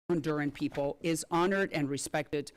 Honduran people is honored and respected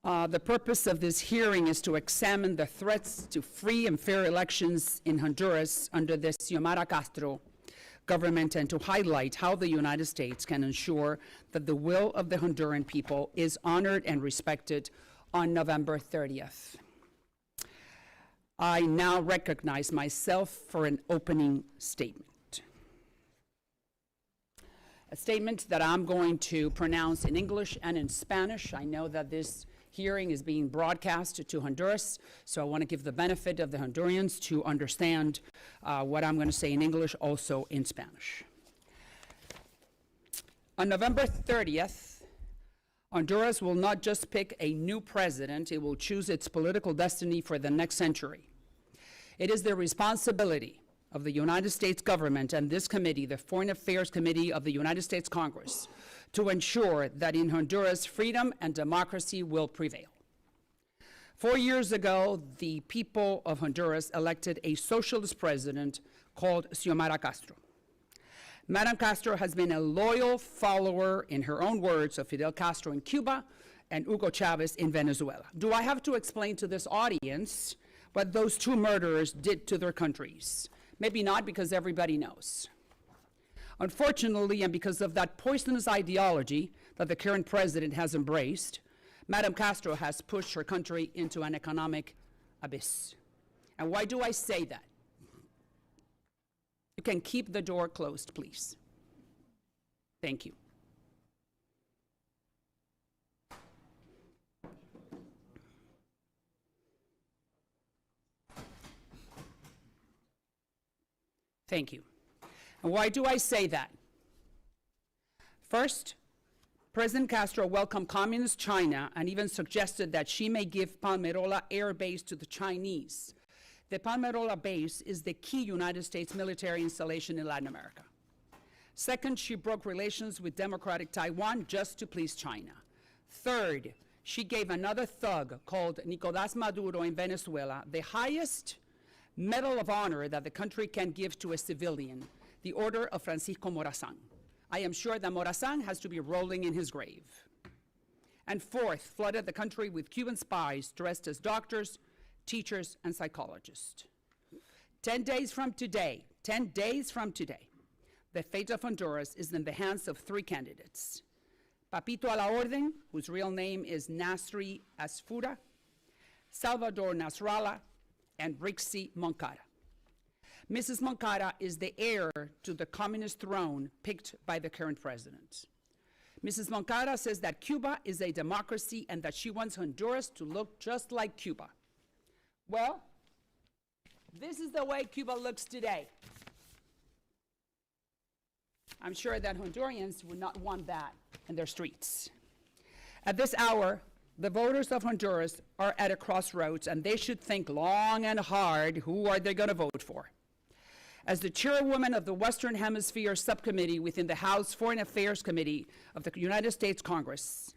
The purpose of this hearing is to examine the threats to free and fair elections in Honduras under the Xiomara Castro government and to highlight how the United States can ensure that the will of the Honduran people is honored and respected on November 30th. I now recognize myself for an opening statement. A statement that I'm going to pronounce in English and in Spanish. I know that this hearing is being broadcast to Honduras, so I want to give the benefit of the Hondurans to understand what I'm going to say in English, also in Spanish. On November 30th, Honduras will not just pick a new president, it will choose its political destiny for the next century. It is the responsibility of the United States government and this committee, the Foreign Affairs Committee of the United States Congress, to ensure that in Honduras, freedom and democracy will prevail. 4 years ago, the people of Honduras elected a socialist president called Xiomara Castro. Madam Castro has been a loyal follower, in her own words, of Fidel Castro in Cuba and Hugo Chavez in Venezuela. Do I have to explain to this audience what those two murderers did to their countries? Maybe not, because everybody knows. Unfortunately, and because of that poisonous ideology that the current president has embraced, Madam Castro has pushed her country into an economic abyss. And why do I say that? You can keep the door closed, please. Thank you. Thank you. And why do I say that? First, President Castro welcomed Communist China and even suggested that she may give Palmerola Air Base to the Chinese. The Palmerola base is the key United States military installation in Latin America. Second, she broke relations with democratic Taiwan just to please China. Third, she gave another thug called Nicolás Maduro in Venezuela the highest Medal of Honor that the country can give to a civilian, the Order of Francisco Morazán. I am sure that Morazán has to be rolling in his grave. And fourth, flooded the country with Cuban spies dressed as doctors, teachers, and psychologists. 10 days from today, the fate of Honduras is in the hands of three candidates. Papito a la Orden, whose real name is Nasri Asfura, Salvador Nasralla, and Rixi Moncada. Mrs. Moncada is the heir to the communist throne picked by the current president. Mrs. Moncada says that Cuba is a democracy and that she wants Honduras to look just like Cuba. Well, this is the way Cuba looks today. I'm sure that Hondurans would not want that in their streets. At this hour, the voters of Honduras are at a crossroads, and they should think long and hard who are they going to vote for. As the chairwoman of the Western Hemisphere Subcommittee within the House Foreign Affairs Committee of the United States Congress,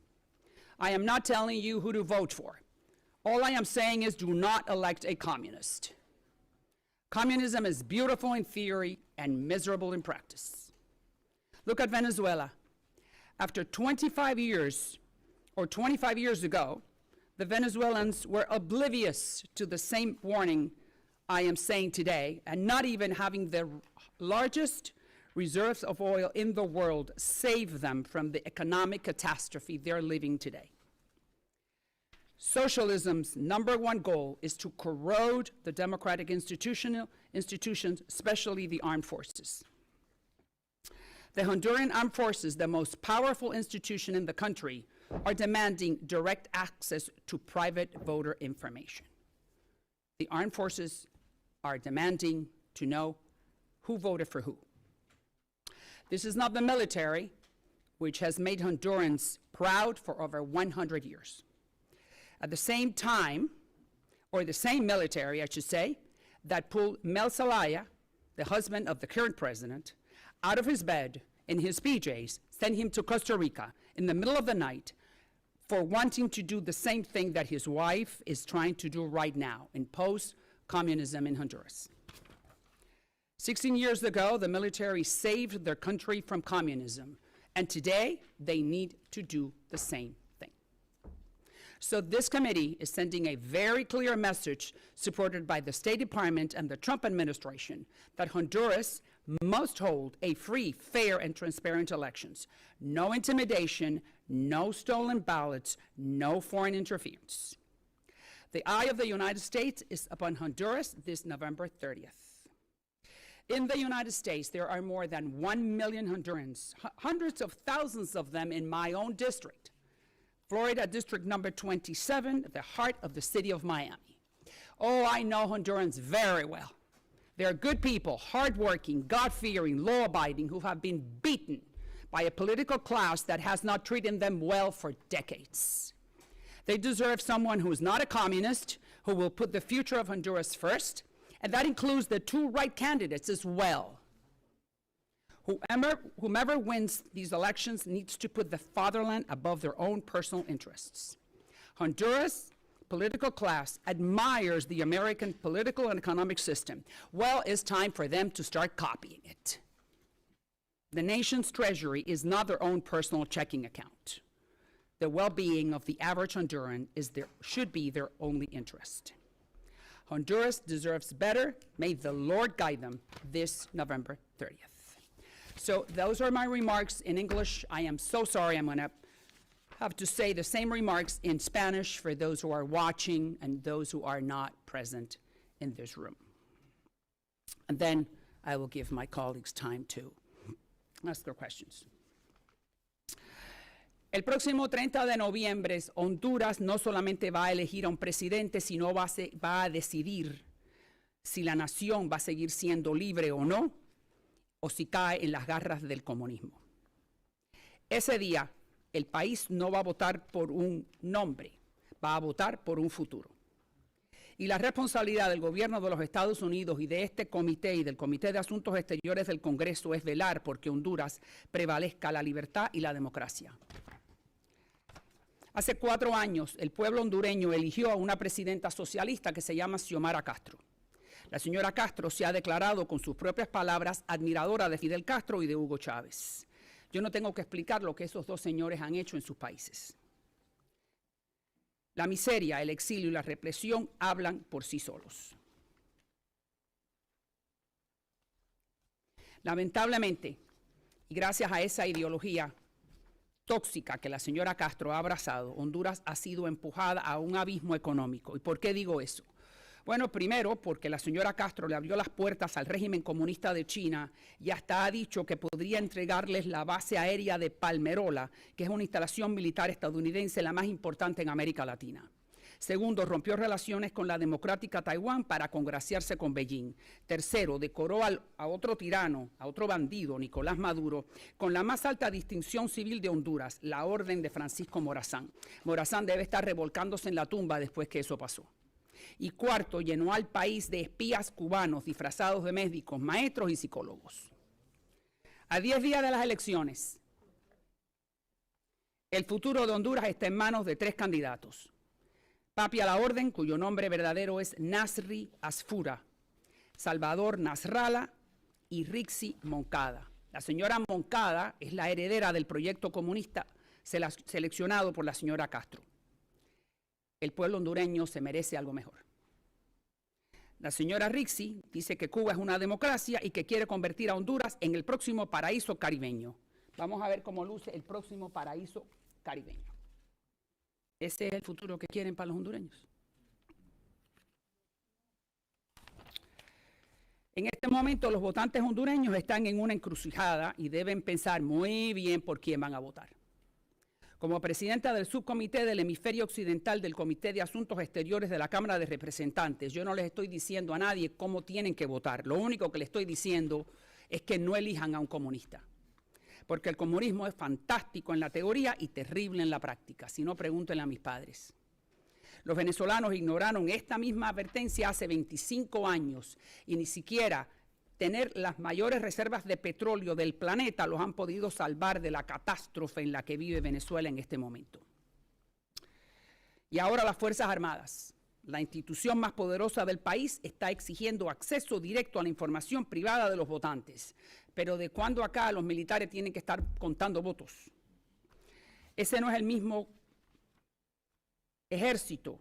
I am not telling you who to vote for. All I am saying is do not elect a communist. Communism is beautiful in theory and miserable in practice. Look at Venezuela. After 25 years, or 25 years ago, the Venezuelans were oblivious to the same warning I am saying today, and not even having the largest reserves of oil in the world save them from the economic catastrophe they're living today. Socialism's #1 goal is to corrode the democratic institutions, especially the armed forces. The Honduran armed forces, the most powerful institution in the country, are demanding direct access to private voter information. The armed forces are demanding to know who voted for who. This is not the military, which has made Hondurans proud for over 100 years. At the same time, or the same military, I should say, that pulled Mel Zelaya, the husband of the current president, out of his bed in his PJs, sent him to Costa Rica in the middle of the night for wanting to do the same thing that his wife is trying to do right now, impose communism in Honduras. 16 years ago, the military saved their country from communism, and today they need to do the same thing. So this committee is sending a very clear message, supported by the State Department and the Trump administration, that Honduras must hold a free, fair, and transparent elections. No intimidation, no stolen ballots, no foreign interference. The eye of the United States is upon Honduras this November 30th. In the United States, there are more than 1 million Hondurans, hundreds of thousands of them in my own district, Florida District number 27, the heart of the city of Miami. Oh, I know Hondurans very well. They're good people, hardworking, God-fearing, law-abiding, who have been beaten by a political class that has not treated them well for decades. They deserve someone who is not a communist, who will put the future of Honduras first, and that includes the two right candidates as well. Whomever wins these elections needs to put the fatherland above their own personal interests. Honduras' political class admires the American political and economic system. Well, it's time for them to start copying it. The nation's treasury is not their own personal checking account. The well-being of the average Honduran should be their only interest. Honduras deserves better. May the Lord guide them this November 30th. So those are my remarks in English. I am so sorry. I'm going to have to say the same remarks in Spanish for those who are watching and those who are not present in this room. And then I will give my colleagues time to ask their questions. El próximo 30 de noviembre, Honduras no solamente va a elegir a un presidente, sino va a decidir si la nación va a seguir siendo libre o no, o si cae en las garras del comunismo. Ese día, el país no va a votar por un nombre, va a votar por un futuro. Y la responsabilidad del gobierno de los Estados Unidos y de este comité y del Comité de Asuntos Exteriores del Congreso es velar porque Honduras prevalezca la libertad y la democracia. Hace 4 años, el pueblo hondureño eligió a una presidenta socialista que se llama Xiomara Castro. La señora Castro se ha declarado con sus propias palabras admiradora de Fidel Castro y de Hugo Chávez. Yo no tengo que explicar lo que esos dos señores han hecho en sus países. La miseria, el exilio y la represión hablan por sí solos. Lamentablemente, y gracias a esa ideología tóxica que la señora Castro ha abrazado, Honduras ha sido empujada a un abismo económico. ¿Y por qué digo eso? Bueno, primero, porque la señora Castro le abrió las puertas al régimen comunista de China y hasta ha dicho que podría entregarles la base aérea de Palmerola, que es una instalación militar estadounidense la más importante en América Latina. Segundo, rompió relaciones con la democrática Taiwán para congraciarse con Beijing. Tercero, decoró a otro tirano, a otro bandido, Nicolás Maduro, con la más alta distinción civil de Honduras, la Orden de Francisco Morazán. Morazán debe estar revolcándose en la tumba después que eso pasó. Y cuarto, llenó al país de espías cubanos disfrazados de médicos, maestros y psicólogos. A 10 días de las elecciones, el futuro de Honduras está en manos de 3 candidatos. Papi a la orden, cuyo nombre verdadero es Nasri Asfura, Salvador Nasralla y Rixi Moncada. La señora Moncada es la heredera del proyecto comunista seleccionado por la señora Castro. El pueblo hondureño se merece algo mejor. La señora Rixi dice que Cuba es una democracia y que quiere convertir a Honduras en el próximo paraíso caribeño. Vamos a ver cómo luce el próximo paraíso caribeño. ¿Ese es el futuro que quieren para los hondureños? En este momento los votantes hondureños están en una encrucijada y deben pensar muy bien por quién van a votar. Como presidenta del Subcomité del Hemisferio Occidental del Comité de Asuntos Exteriores de la Cámara de Representantes, yo no les estoy diciendo a nadie cómo tienen que votar. Lo único que les estoy diciendo es que no elijan a un comunista. Porque el comunismo es fantástico en la teoría y terrible en la práctica. Si no, pregúntenle a mis padres. Los venezolanos ignoraron esta misma advertencia hace 25 años y ni siquiera tener las mayores reservas de petróleo del planeta los han podido salvar de la catástrofe en la que vive Venezuela en este momento. Y ahora las Fuerzas Armadas, la institución más poderosa del país, está exigiendo acceso directo a la información privada de los votantes. Pero ¿de cuándo acá los militares tienen que estar contando votos? Ese no es el mismo ejército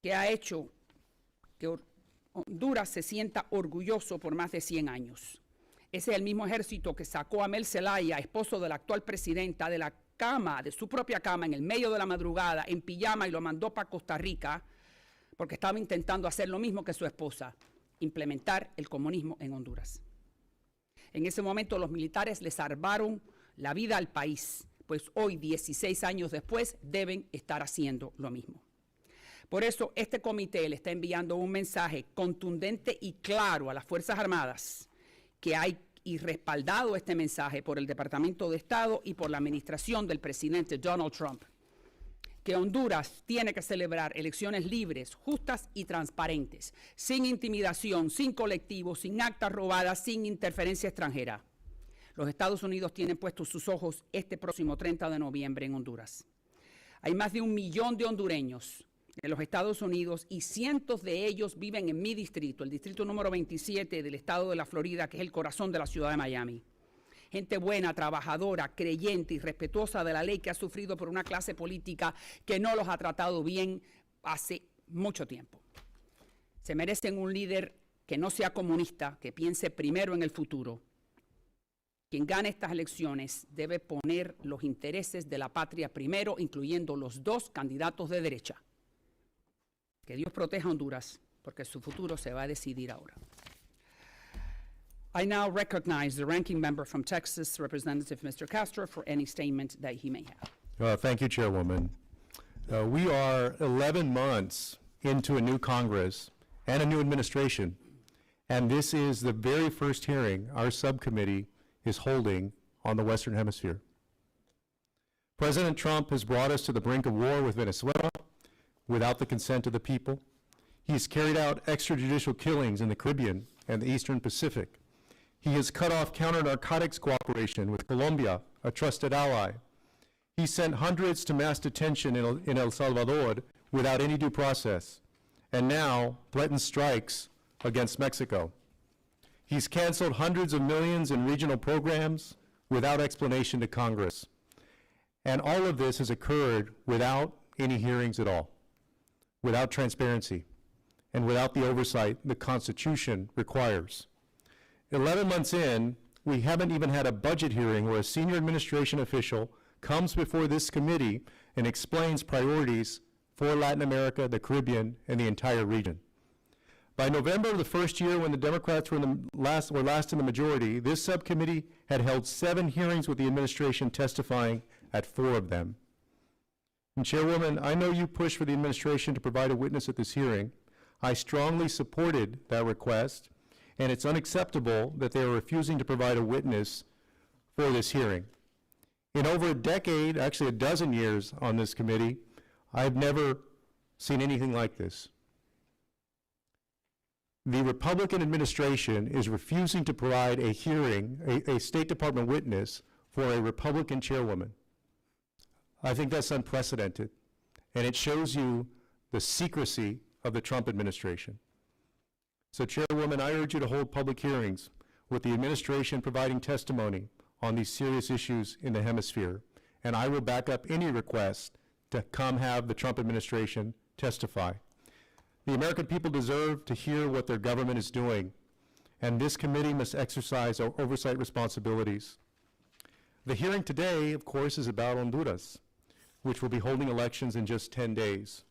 que ha hecho que Honduras se sienta orgulloso por más de 100 años. Ese es el mismo ejército que sacó a Mel Zelaya, esposo de la actual presidenta, de la cama, de su propia cama, en el medio de la madrugada, en pijama, y lo mandó para Costa Rica, porque estaba intentando hacer lo mismo que su esposa, implementar el comunismo en Honduras. En ese momento los militares le salvaron la vida al país, pues hoy, 16 años después, deben estar haciendo lo mismo. Por eso, este comité le está enviando un mensaje contundente y claro a las Fuerzas Armadas, que hay, y respaldado este mensaje por el Departamento de Estado y por la administración del presidente Donald Trump, que Honduras tiene que celebrar elecciones libres, justas y transparentes, sin intimidación, sin colectivos, sin actas robadas, sin interferencia extranjera. Los Estados Unidos tienen puestos sus ojos este próximo 30 de noviembre en Honduras. Hay más de 1 millón de hondureños en los Estados Unidos y cientos de ellos viven en mi distrito, el distrito número 27 del estado de la Florida, que es el corazón de la ciudad de Miami. Gente buena, trabajadora, creyente y respetuosa de la ley, que ha sufrido por una clase política que no los ha tratado bien hace mucho tiempo. Se merecen un líder que no sea comunista, que piense primero en el futuro. Quien gane estas elecciones debe poner los intereses de la patria primero, incluyendo los 2 candidatos de derecha. Que Dios proteja a Honduras, porque su futuro se va a decidir ahora. I now recognize the ranking member from Texas, Representative Mr. Castro, for any statement that he may have. Thank you, Chairwoman. We are 11 months into a new Congress and a new administration, and this is the very first hearing our subcommittee is holding on the Western Hemisphere. President Trump has brought us to the brink of war with Venezuela without the consent of the people. He's carried out extrajudicial killings in the Caribbean and the Eastern Pacific. He has cut off counter-narcotics cooperation with Colombia, a trusted ally. He sent hundreds to mass detention in El Salvador without any due process, and now threatens strikes against Mexico. He's canceled hundreds of millions in regional programs without explanation to Congress. And all of this has occurred without any hearings at all, without transparency, and without the oversight the Constitution requires. 11 months in, we haven't even had a budget hearing where a senior administration official comes before this committee and explains priorities for Latin America, the Caribbean, and the entire region. By November of the first year, when the Democrats were last in the majority, this subcommittee had held 7 hearings with the administration, testifying at 4 of them. And Chairwoman, I know you pushed for the administration to provide a witness at this hearing. I strongly supported that request, and it's unacceptable that they are refusing to provide a witness for this hearing. In over a decade, actually a dozen years on this committee, I've never seen anything like this. The Republican administration is refusing to provide a hearing, a State Department witness for a Republican chairwoman. I think that's unprecedented, and it shows you the secrecy of the Trump administration. So, Chairwoman, I urge you to hold public hearings with the administration providing testimony on these serious issues in the hemisphere, and I will back up any request to come have the Trump administration testify. The American people deserve to hear what their government is doing, and this committee must exercise our oversight responsibilities. The hearing today, of course, is about Honduras, which will be holding elections in just 10 days.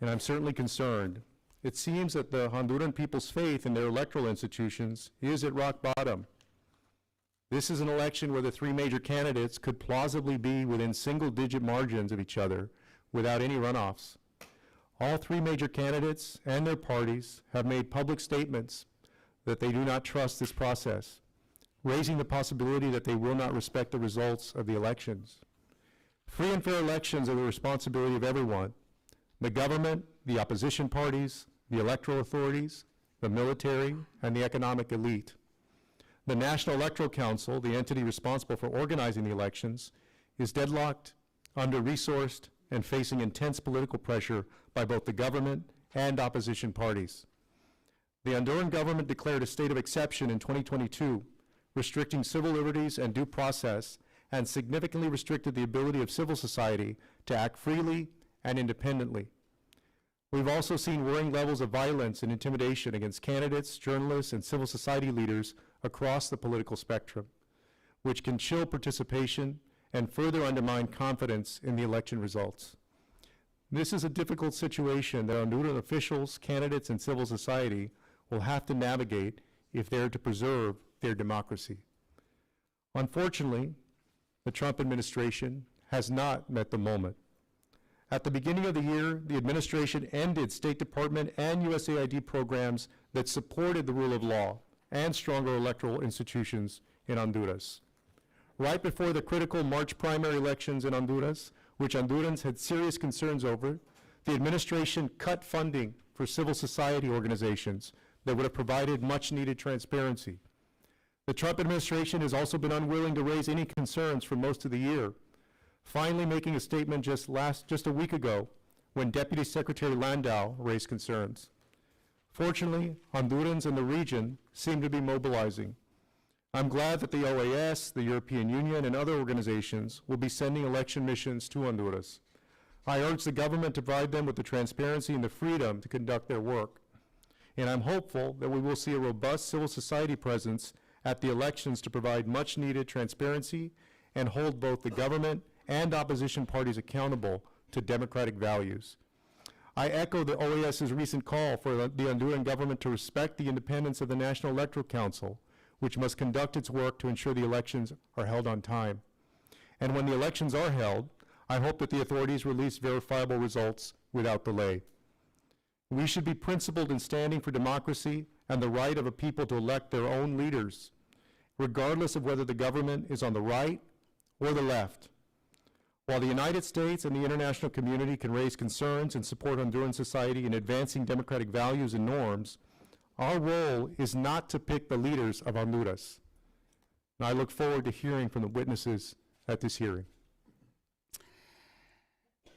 And I'm certainly concerned. It seems that the Honduran people's faith in their electoral institutions is at rock bottom. This is an election where the 3 major candidates could plausibly be within single-digit margins of each other without any runoffs. All 3 major candidates and their parties have made public statements that they do not trust this process, raising the possibility that they will not respect the results of the elections. Free and fair elections are the responsibility of everyone: the government, the opposition parties, the electoral authorities, the military, and the economic elite. The National Electoral Council, the entity responsible for organizing the elections, is deadlocked, under-resourced, and facing intense political pressure by both the government and opposition parties. The Honduran government declared a state of exception in 2022, restricting civil liberties and due process, and significantly restricted the ability of civil society to act freely and independently. We've also seen worrying levels of violence and intimidation against candidates, journalists, and civil society leaders across the political spectrum, which can chill participation and further undermine confidence in the election results. This is a difficult situation that Honduran officials, candidates, and civil society will have to navigate if they are to preserve their democracy. Unfortunately, the Trump administration has not met the moment. At the beginning of the year, the administration ended State Department and USAID programs that supported the rule of law and stronger electoral institutions in Honduras. Right before the critical March primary elections in Honduras, which Hondurans had serious concerns over, the administration cut funding for civil society organizations that would have provided much-needed transparency. The Trump administration has also been unwilling to raise any concerns for most of the year, finally making a statement just a week ago when Deputy Secretary Landau raised concerns. Fortunately, Hondurans in the region seem to be mobilizing. I'm glad that the OAS, the European Union, and other organizations will be sending election missions to Honduras. I urge the government to provide them with the transparency and the freedom to conduct their work. And I'm hopeful that we will see a robust civil society presence at the elections to provide much-needed transparency and hold both the government and opposition parties accountable to democratic values. I echo the OAS's recent call for the Honduran government to respect the independence of the National Electoral Council, which must conduct its work to ensure the elections are held on time. And when the elections are held, I hope that the authorities release verifiable results without delay. We should be principled in standing for democracy and the right of a people to elect their own leaders, regardless of whether the government is on the right or the left. While the United States and the international community can raise concerns and support Honduran society in advancing democratic values and norms, our role is not to pick the leaders of Honduras. And I look forward to hearing from the witnesses at this hearing.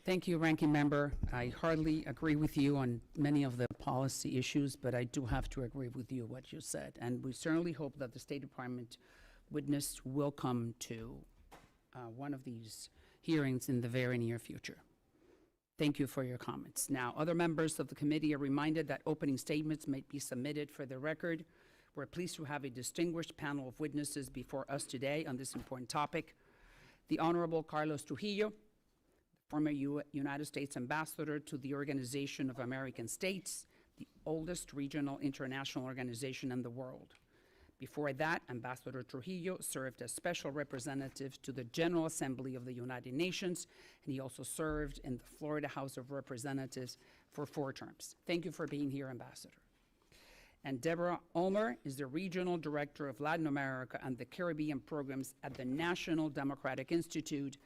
Thank you, Ranking Member. I hardly agree with you on many of the policy issues, but I do have to agree with you what you said. And we certainly hope that the State Department witness will come to one of these hearings in the very near future. Thank you for your comments. Now, other members of the committee are reminded that opening statements may be submitted for the record. We're pleased to have a distinguished panel of witnesses before us today on this important topic. The Honorable Carlos Trujillo, former United States Ambassador to the Organization of American States, the oldest regional international organization in the world. Before that, Ambassador Trujillo served as Special Representative to the General Assembly of the United Nations, and he also served in the Florida House of Representatives for 4 terms. Thank you for being here, Ambassador. And Deborah Ulmer is the Regional Director of Latin America and the Caribbean Programs at the National Democratic Institute.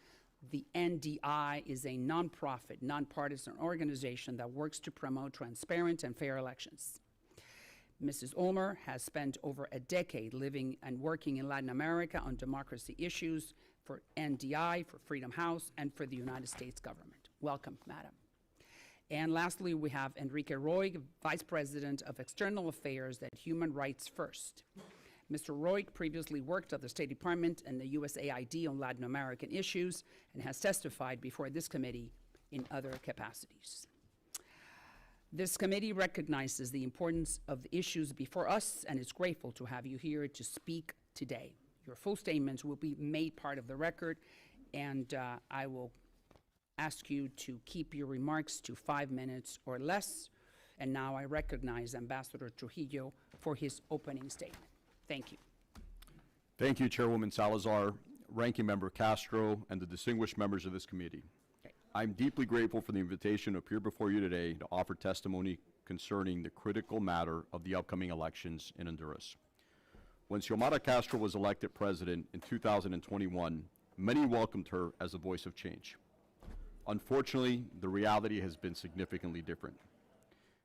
The NDI is a nonprofit, nonpartisan organization that works to promote transparent and fair elections. Mrs. Ulmer has spent over a decade living and working in Latin America on democracy issues for NDI, for Freedom House, and for the United States government. Welcome, Madam. And lastly, we have Enrique Roy, Vice President of External Affairs at Human Rights First. Mr. Roy previously worked at the State Department and the USAID on Latin American issues and has testified before this committee in other capacities. This committee recognizes the importance of the issues before us and is grateful to have you here to speak today. Your full statements will be made part of the record, and I will ask you to keep your remarks to 5 minutes or less. And now I recognize Ambassador Trujillo for his opening statement. Thank you. Thank you, Chairwoman Salazar, Ranking Member Castro, and the distinguished members of this committee. I'm deeply grateful for the invitation to appear before you today to offer testimony concerning the critical matter of the upcoming elections in Honduras. When Xiomara Castro was elected president in 2021, many welcomed her as a voice of change. Unfortunately, the reality has been significantly different.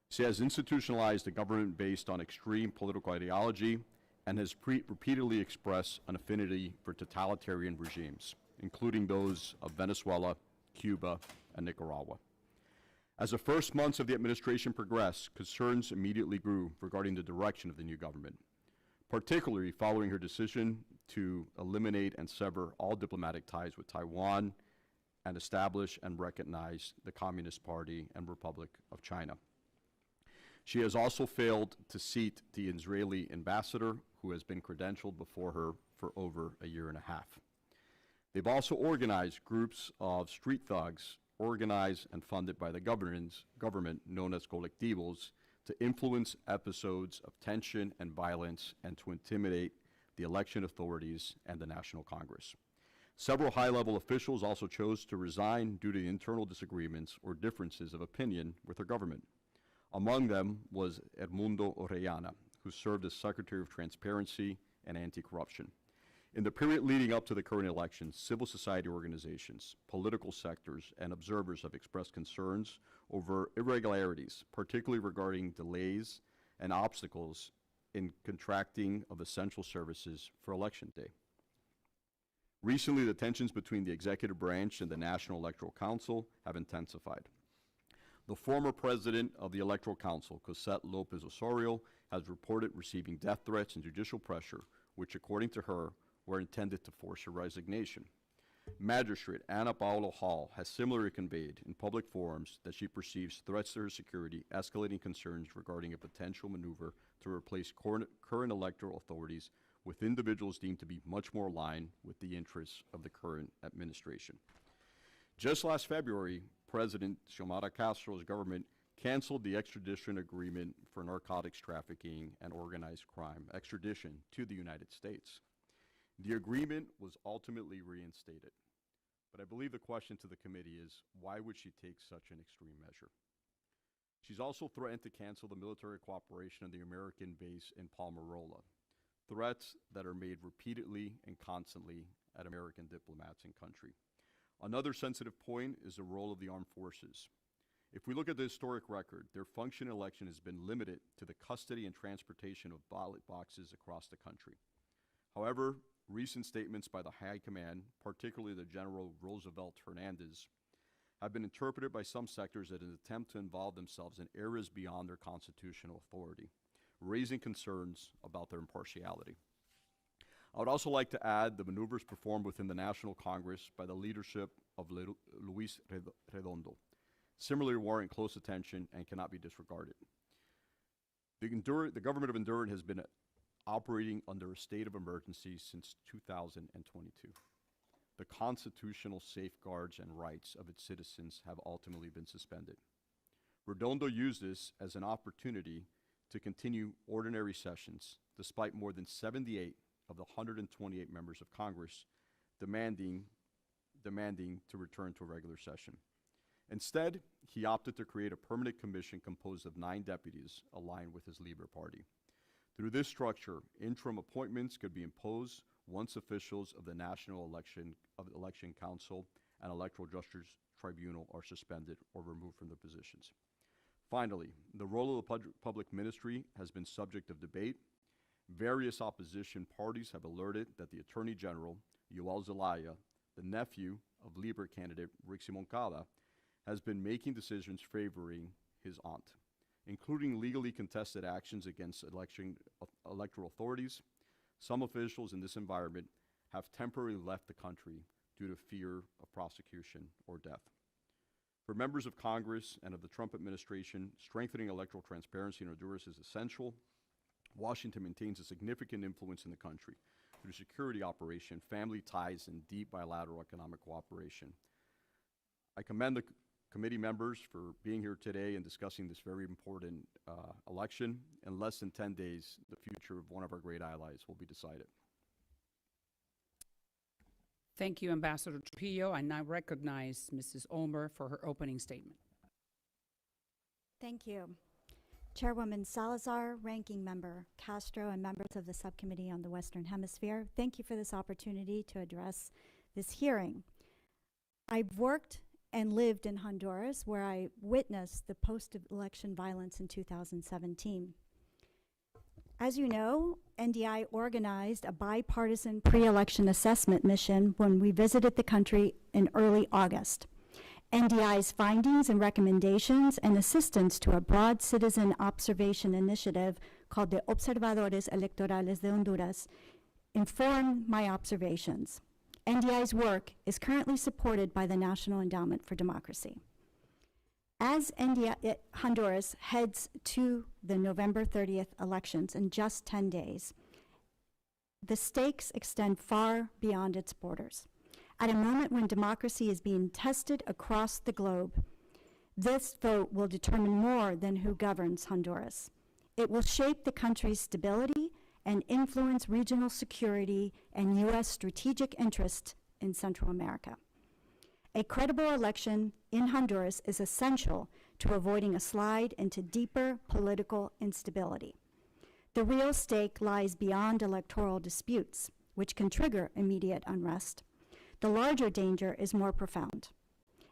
She has institutionalized a government based on extreme political ideology and has repeatedly expressed an affinity for totalitarian regimes, including those of Venezuela, Cuba, and Nicaragua. As the first months of the administration progressed, concerns immediately grew regarding the direction of the new government, particularly following her decision to eliminate and sever all diplomatic ties with Taiwan and establish and recognize the Communist Party and Republic of China. She has also failed to seat the Israeli ambassador, who has been credentialed before her for over a year and a half. They've also organized groups of street thugs, organized and funded by the government known as colectivos, to influence episodes of tension and violence and to intimidate the election authorities and the National Congress. Several high-level officials also chose to resign due to internal disagreements or differences of opinion with their government. Among them was Edmundo Orellana, who served as Secretary of Transparency and Anti-Corruption. In the period leading up to the current election, civil society organizations, political sectors, and observers have expressed concerns over irregularities, particularly regarding delays and obstacles in contracting of essential services for Election Day. Recently, the tensions between the executive branch and the National Electoral Council have intensified. The former president of the Electoral Council, Cosette Lopez Osorio, has reported receiving death threats and judicial pressure, which, according to her, were intended to force her resignation. Magistrate Ana Paula Hall has similarly conveyed in public forums that she perceives threats to her security, escalating concerns regarding a potential maneuver to replace current electoral authorities with individuals deemed to be much more aligned with the interests of the current administration. Just last February, President Xiomara Castro's government canceled the extradition agreement for narcotics trafficking and organized crime extradition to the United States. The agreement was ultimately reinstated, but I believe the question to the committee is, why would she take such an extreme measure? She's also threatened to cancel the military cooperation of the American base in Palmarola, threats that are made repeatedly and constantly at American diplomats in country. Another sensitive point is the role of the armed forces. If we look at the historic record, their function in election has been limited to the custody and transportation of ballot boxes across the country. However, recent statements by the High Command, particularly the General Roosevelt Hernandez, have been interpreted by some sectors as an attempt to involve themselves in areas beyond their constitutional authority, raising concerns about their impartiality. I would also like to add the maneuvers performed within the National Congress by the leadership of Luis Redondo similarly warrant close attention and cannot be disregarded. The government of Honduras has been operating under a state of emergency since 2022. The constitutional safeguards and rights of its citizens have ultimately been suspended. Redondo used this as an opportunity to continue ordinary sessions, despite more than 78 of the 128 members of Congress demanding to return to a regular session. Instead, he opted to create a permanent commission composed of 9 deputies aligned with his Libre party. Through this structure, interim appointments could be imposed once officials of the National Election Council and Electoral Justice Tribunal are suspended or removed from their positions. Finally, the role of the public ministry has been subject of debate. Various opposition parties have alerted that the Attorney General, Yoel Zelaya, the nephew of Libre candidate Rixi Moncada, has been making decisions favoring his aunt, including legally contested actions against electoral authorities. Some officials in this environment have temporarily left the country due to fear of prosecution or death. For members of Congress and of the Trump administration, strengthening electoral transparency in Honduras is essential. Washington maintains a significant influence in the country through security operation, family ties, and deep bilateral economic cooperation. I commend the committee members for being here today and discussing this very important election. In less than 10 days, the future of one of our great allies will be decided. Thank you, Ambassador Trujillo. I now recognize Mrs. Ulmer for her opening statement. Thank you. Chairwoman Salazar, Ranking Member Castro, and members of the Subcommittee on the Western Hemisphere, thank you for this opportunity to address this hearing. I've worked and lived in Honduras, where I witnessed the post-election violence in 2017. As you know, NDI organized a bipartisan pre-election assessment mission when we visited the country in early August. NDI's findings and recommendations and assistance to a broad citizen observation initiative called the Observadores Electorales de Honduras informed my observations. NDI's work is currently supported by the National Endowment for Democracy. As Honduras heads to the November 30th elections in just 10 days, the stakes extend far beyond its borders. At a moment when democracy is being tested across the globe, this vote will determine more than who governs Honduras. It will shape the country's stability and influence regional security and U.S. strategic interest in Central America. A credible election in Honduras is essential to avoiding a slide into deeper political instability. The real stake lies beyond electoral disputes, which can trigger immediate unrest. The larger danger is more profound.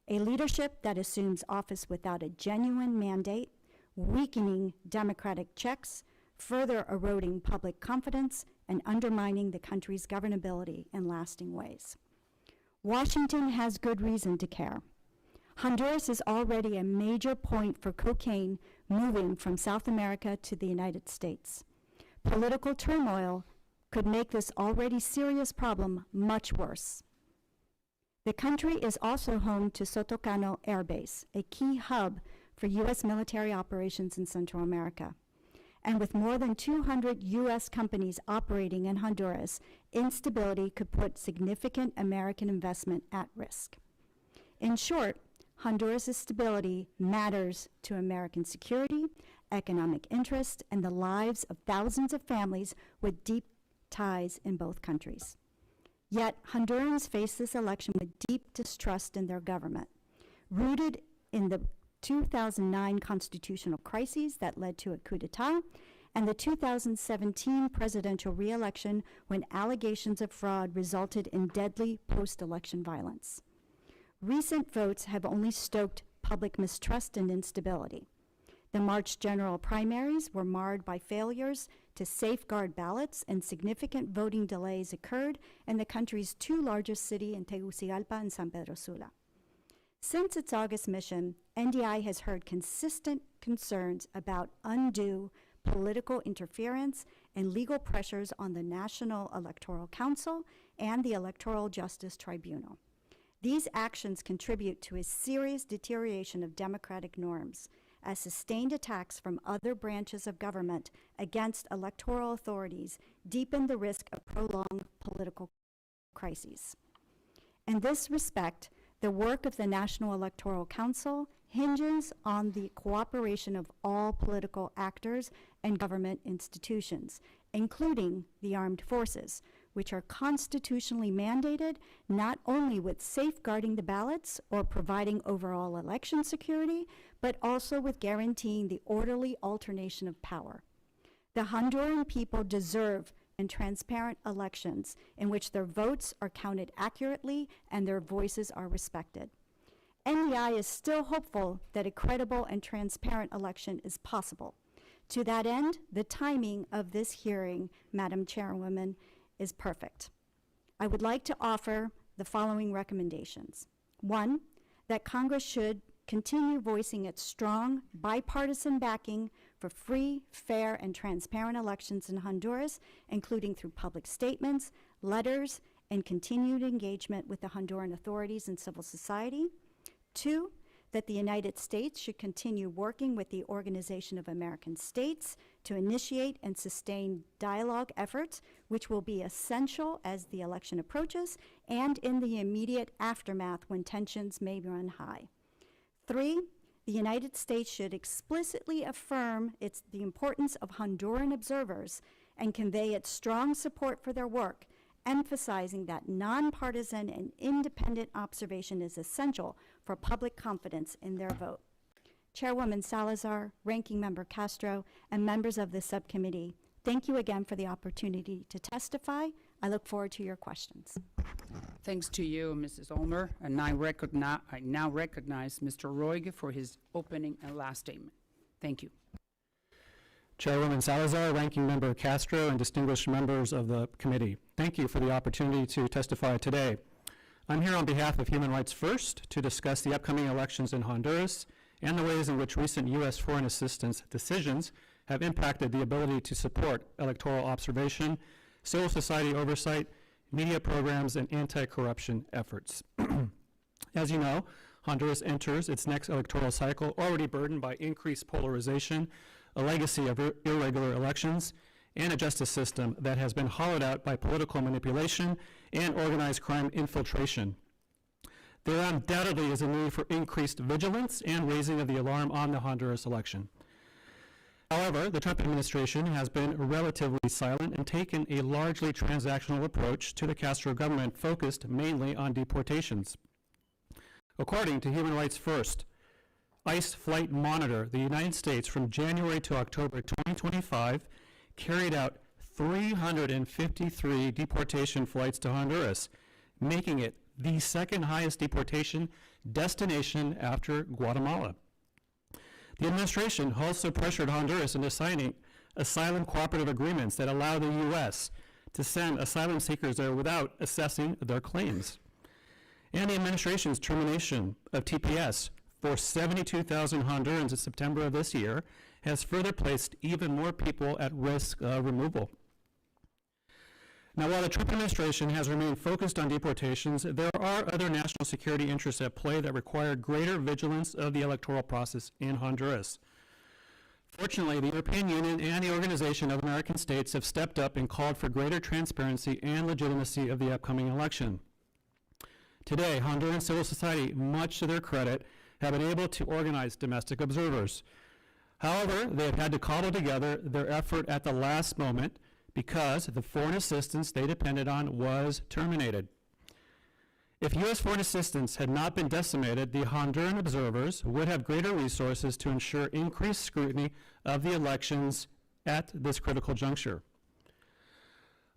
A leadership that assumes office without a genuine mandate, weakening democratic checks, further eroding public confidence, and undermining the country's governability in lasting ways. Washington has good reason to care. Honduras is already a major point for cocaine moving from South America to the United States. Political turmoil could make this already serious problem much worse. The country is also home to Sotocano Air Base, a key hub for U.S. military operations in Central America. And with more than 200 U.S. companies operating in Honduras, instability could put significant American investment at risk. In short, Honduras' stability matters to American security, economic interest, and the lives of thousands of families with deep ties in both countries. Yet, Hondurans face this election with deep distrust in their government, rooted in the 2009 constitutional crises that led to a coup d'etat, and the 2017 presidential re-election when allegations of fraud resulted in deadly post-election violence. Recent votes have only stoked public mistrust and instability. The March general primaries were marred by failures to safeguard ballots, and significant voting delays occurred in the country's two largest cities in Tegucigalpa and San Pedro Sula. Since its August mission, NDI has heard consistent concerns about undue political interference and legal pressures on the National Electoral Council and the Electoral Justice Tribunal. These actions contribute to a serious deterioration of democratic norms, as sustained attacks from other branches of government against electoral authorities deepen the risk of prolonged political crises. In this respect, the work of the National Electoral Council hinges on the cooperation of all political actors and government institutions, including the armed forces, which are constitutionally mandated not only with safeguarding the ballots or providing overall election security, but also with guaranteeing the orderly alternation of power. The Honduran people deserve and transparent elections in which their votes are counted accurately and their voices are respected. NDI is still hopeful that a credible and transparent election is possible. To that end, the timing of this hearing, Madam Chairwoman, is perfect. I would like to offer the following recommendations. One, that Congress should continue voicing its strong bipartisan backing for free, fair, and transparent elections in Honduras, including through public statements, letters, and continued engagement with the Honduran authorities and civil society. Two, that the United States should continue working with the Organization of American States to initiate and sustain dialogue efforts, which will be essential as the election approaches and in the immediate aftermath when tensions may run high. Three, the United States should explicitly affirm the importance of Honduran observers and convey its strong support for their work, emphasizing that nonpartisan and independent observation is essential for public confidence in their vote. Chairwoman Salazar, Ranking Member Castro, and members of the subcommittee, thank you again for the opportunity to testify. I look forward to your questions. Thanks to you, Mrs. Ulmer, and I now recognize Mr. Roig for his opening and last statement. Thank you. Chairwoman Salazar, Ranking Member Castro, and distinguished members of the committee, thank you for the opportunity to testify today. I'm here on behalf of Human Rights First to discuss the upcoming elections in Honduras and the ways in which recent U.S. foreign assistance decisions have impacted the ability to support electoral observation, civil society oversight, media programs, and anti-corruption efforts. As you know, Honduras enters its next electoral cycle already burdened by increased polarization, a legacy of irregular elections, and a justice system that has been hollowed out by political manipulation and organized crime infiltration. There undoubtedly is a need for increased vigilance and raising of the alarm on the Honduras election. However, the Trump administration has been relatively silent and taken a largely transactional approach to the Castro government focused mainly on deportations. According to Human Rights First, ICE Flight Monitor, the United States from January to October 2025 carried out 353 deportation flights to Honduras, making it the second highest deportation destination after Guatemala. The administration also pressured Honduras into signing asylum cooperative agreements that allow the U.S. to send asylum seekers there without assessing their claims. And the administration's termination of TPS for 72,000 Hondurans in September of this year has further placed even more people at risk of removal. Now, while the Trump administration has remained focused on deportations, there are other national security interests at play that require greater vigilance of the electoral process in Honduras. Fortunately, the European Union and the Organization of American States have stepped up and called for greater transparency and legitimacy of the upcoming election. Today, Honduran civil society, much to their credit, have been able to organize domestic observers. However, they have had to cobble together their effort at the last moment because the foreign assistance they depended on was terminated. If U.S. foreign assistance had not been decimated, the Honduran observers would have greater resources to ensure increased scrutiny of the elections at this critical juncture.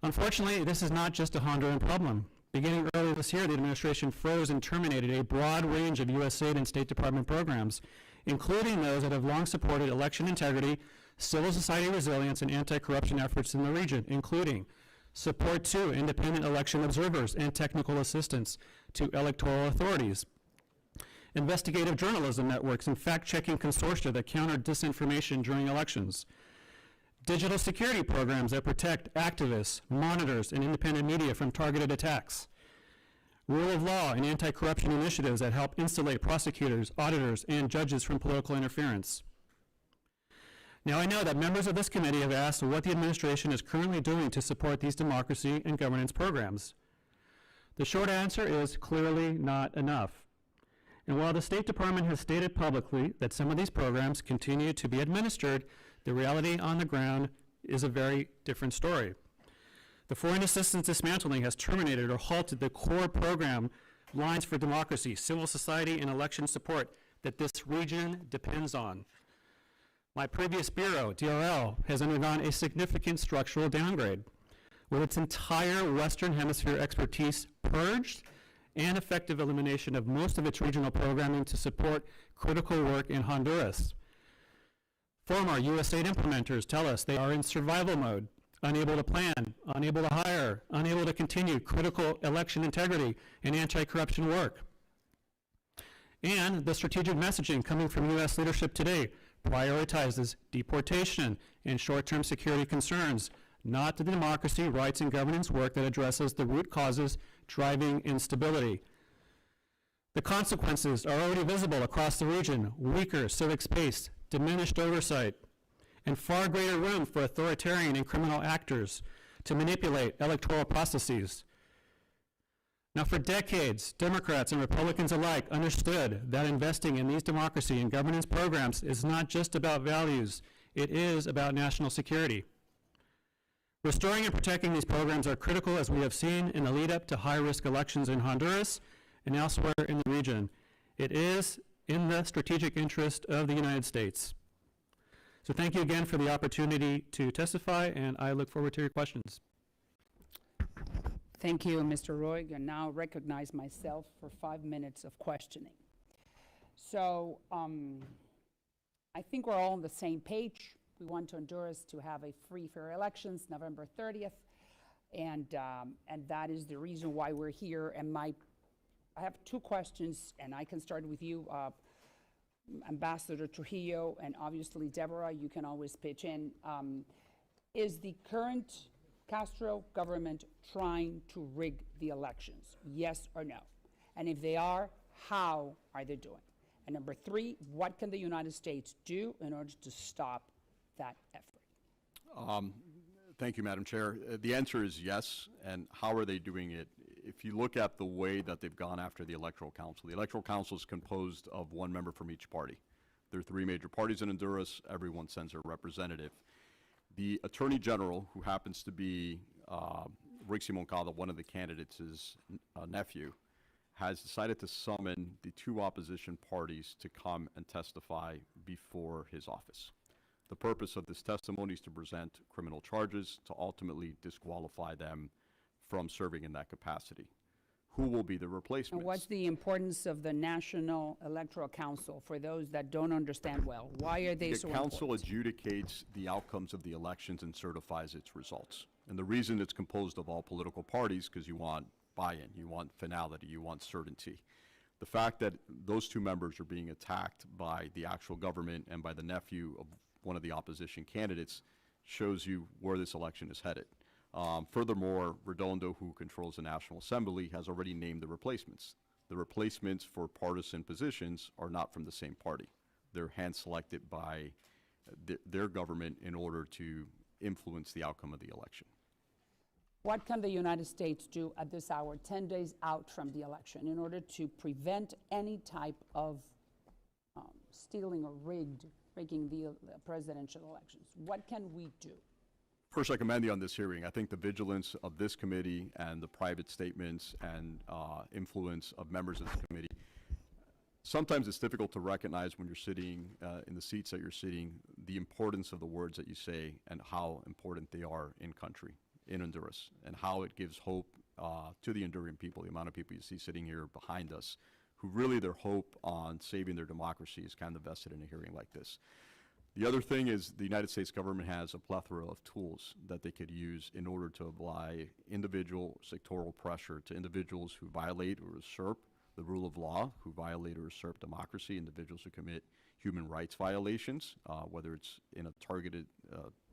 Unfortunately, this is not just a Honduran problem. Beginning earlier this year, the administration froze and terminated a broad range of U.S. aid and State Department programs, including those that have long supported election integrity, civil society resilience, and anti-corruption efforts in the region, including support to independent election observers and technical assistance to electoral authorities, investigative journalism networks and fact-checking consortia that counter disinformation during elections, digital security programs that protect activists, monitors, and independent media from targeted attacks, rule of law and anti-corruption initiatives that help insulate prosecutors, auditors, and judges from political interference. Now, I know that members of this committee have asked what the administration is currently doing to support these democracy and governance programs. The short answer is clearly not enough. And while the State Department has stated publicly that some of these programs continue to be administered, the reality on the ground is a very different story. The foreign assistance dismantling has terminated or halted the core program lines for democracy, civil society, and election support that this region depends on. My previous bureau, DRL, has undergone a significant structural downgrade, with its entire Western Hemisphere expertise purged and effective elimination of most of its regional programming to support critical work in Honduras. Former U.S. aid implementers tell us they are in survival mode, unable to plan, unable to hire, unable to continue critical election integrity and anti-corruption work. And the strategic messaging coming from U.S. leadership today prioritizes deportation and short-term security concerns, not the democracy, rights, and governance work that addresses the root causes driving instability. The consequences are already visible across the region: weaker civic space, diminished oversight, and far greater room for authoritarian and criminal actors to manipulate electoral processes. Now, for decades, Democrats and Republicans alike understood that investing in these democracy and governance programs is not just about values, it is about national security. Restoring and protecting these programs are critical, as we have seen in the lead up to high-risk elections in Honduras and elsewhere in the region. It is in the strategic interest of the United States. So thank you again for the opportunity to testify, and I look forward to your questions. Thank you, Mr. Roy. I now recognize myself for 5 minutes of questioning. So I think we're all on the same page. We want Honduras to have a free, fair elections November 30th, and that is the reason why we're here. And I have 2 questions, and I can start with you, Ambassador Trujillo, and obviously Deborah, you can always pitch in. Is the current Castro government trying to rig the elections? Yes or no? And if they are, how are they doing? And number three, what can the United States do in order to stop that effort? Thank you, Madam Chair. The answer is yes. And how are they doing it? If you look at the way that they've gone after the Electoral Council, the Electoral Council is composed of one member from each party. There are three major parties in Honduras. Everyone sends their representative. The Attorney General, who happens to be Rick Moncada, one of the candidates' nephew, has decided to summon the two opposition parties to come and testify before his office. The purpose of this testimony is to present criminal charges to ultimately disqualify them from serving in that capacity. Who will be the replacements? And what's the importance of the National Electoral Council for those that don't understand well? Why are they so The council important? adjudicates the outcomes of the elections and certifies its results. And the reason it's composed of all political parties, because you want buy-in, you want finality, you want certainty. The fact that those two members are being attacked by the actual government and by the nephew of one of the opposition candidates shows you where this election is headed. Furthermore, Redondo, who controls the National Assembly, has already named the replacements. The replacements for partisan positions are not from the same party. They're hand-selected by their government in order to influence the outcome of the election. What can the United States do at this hour, 10 days out from the election, in order to prevent any type of stealing or rigging the presidential elections? What can we do? First, I commend you on this hearing. I think the vigilance of this committee and the private statements and influence of members of this committee, sometimes it's difficult to recognize when you're sitting in the seats that you're sitting, the importance of the words that you say and how important they are in country, in Honduras, and how it gives hope to the Honduran people, the amount of people you see sitting here behind us, who really their hope on saving their democracy is kind of vested in a hearing like this. The other thing is the United States government has a plethora of tools that they could use in order to apply individual sectoral pressure to individuals who violate or usurp the rule of law, who violate or usurp democracy, individuals who commit human rights violations, whether it's in a targeted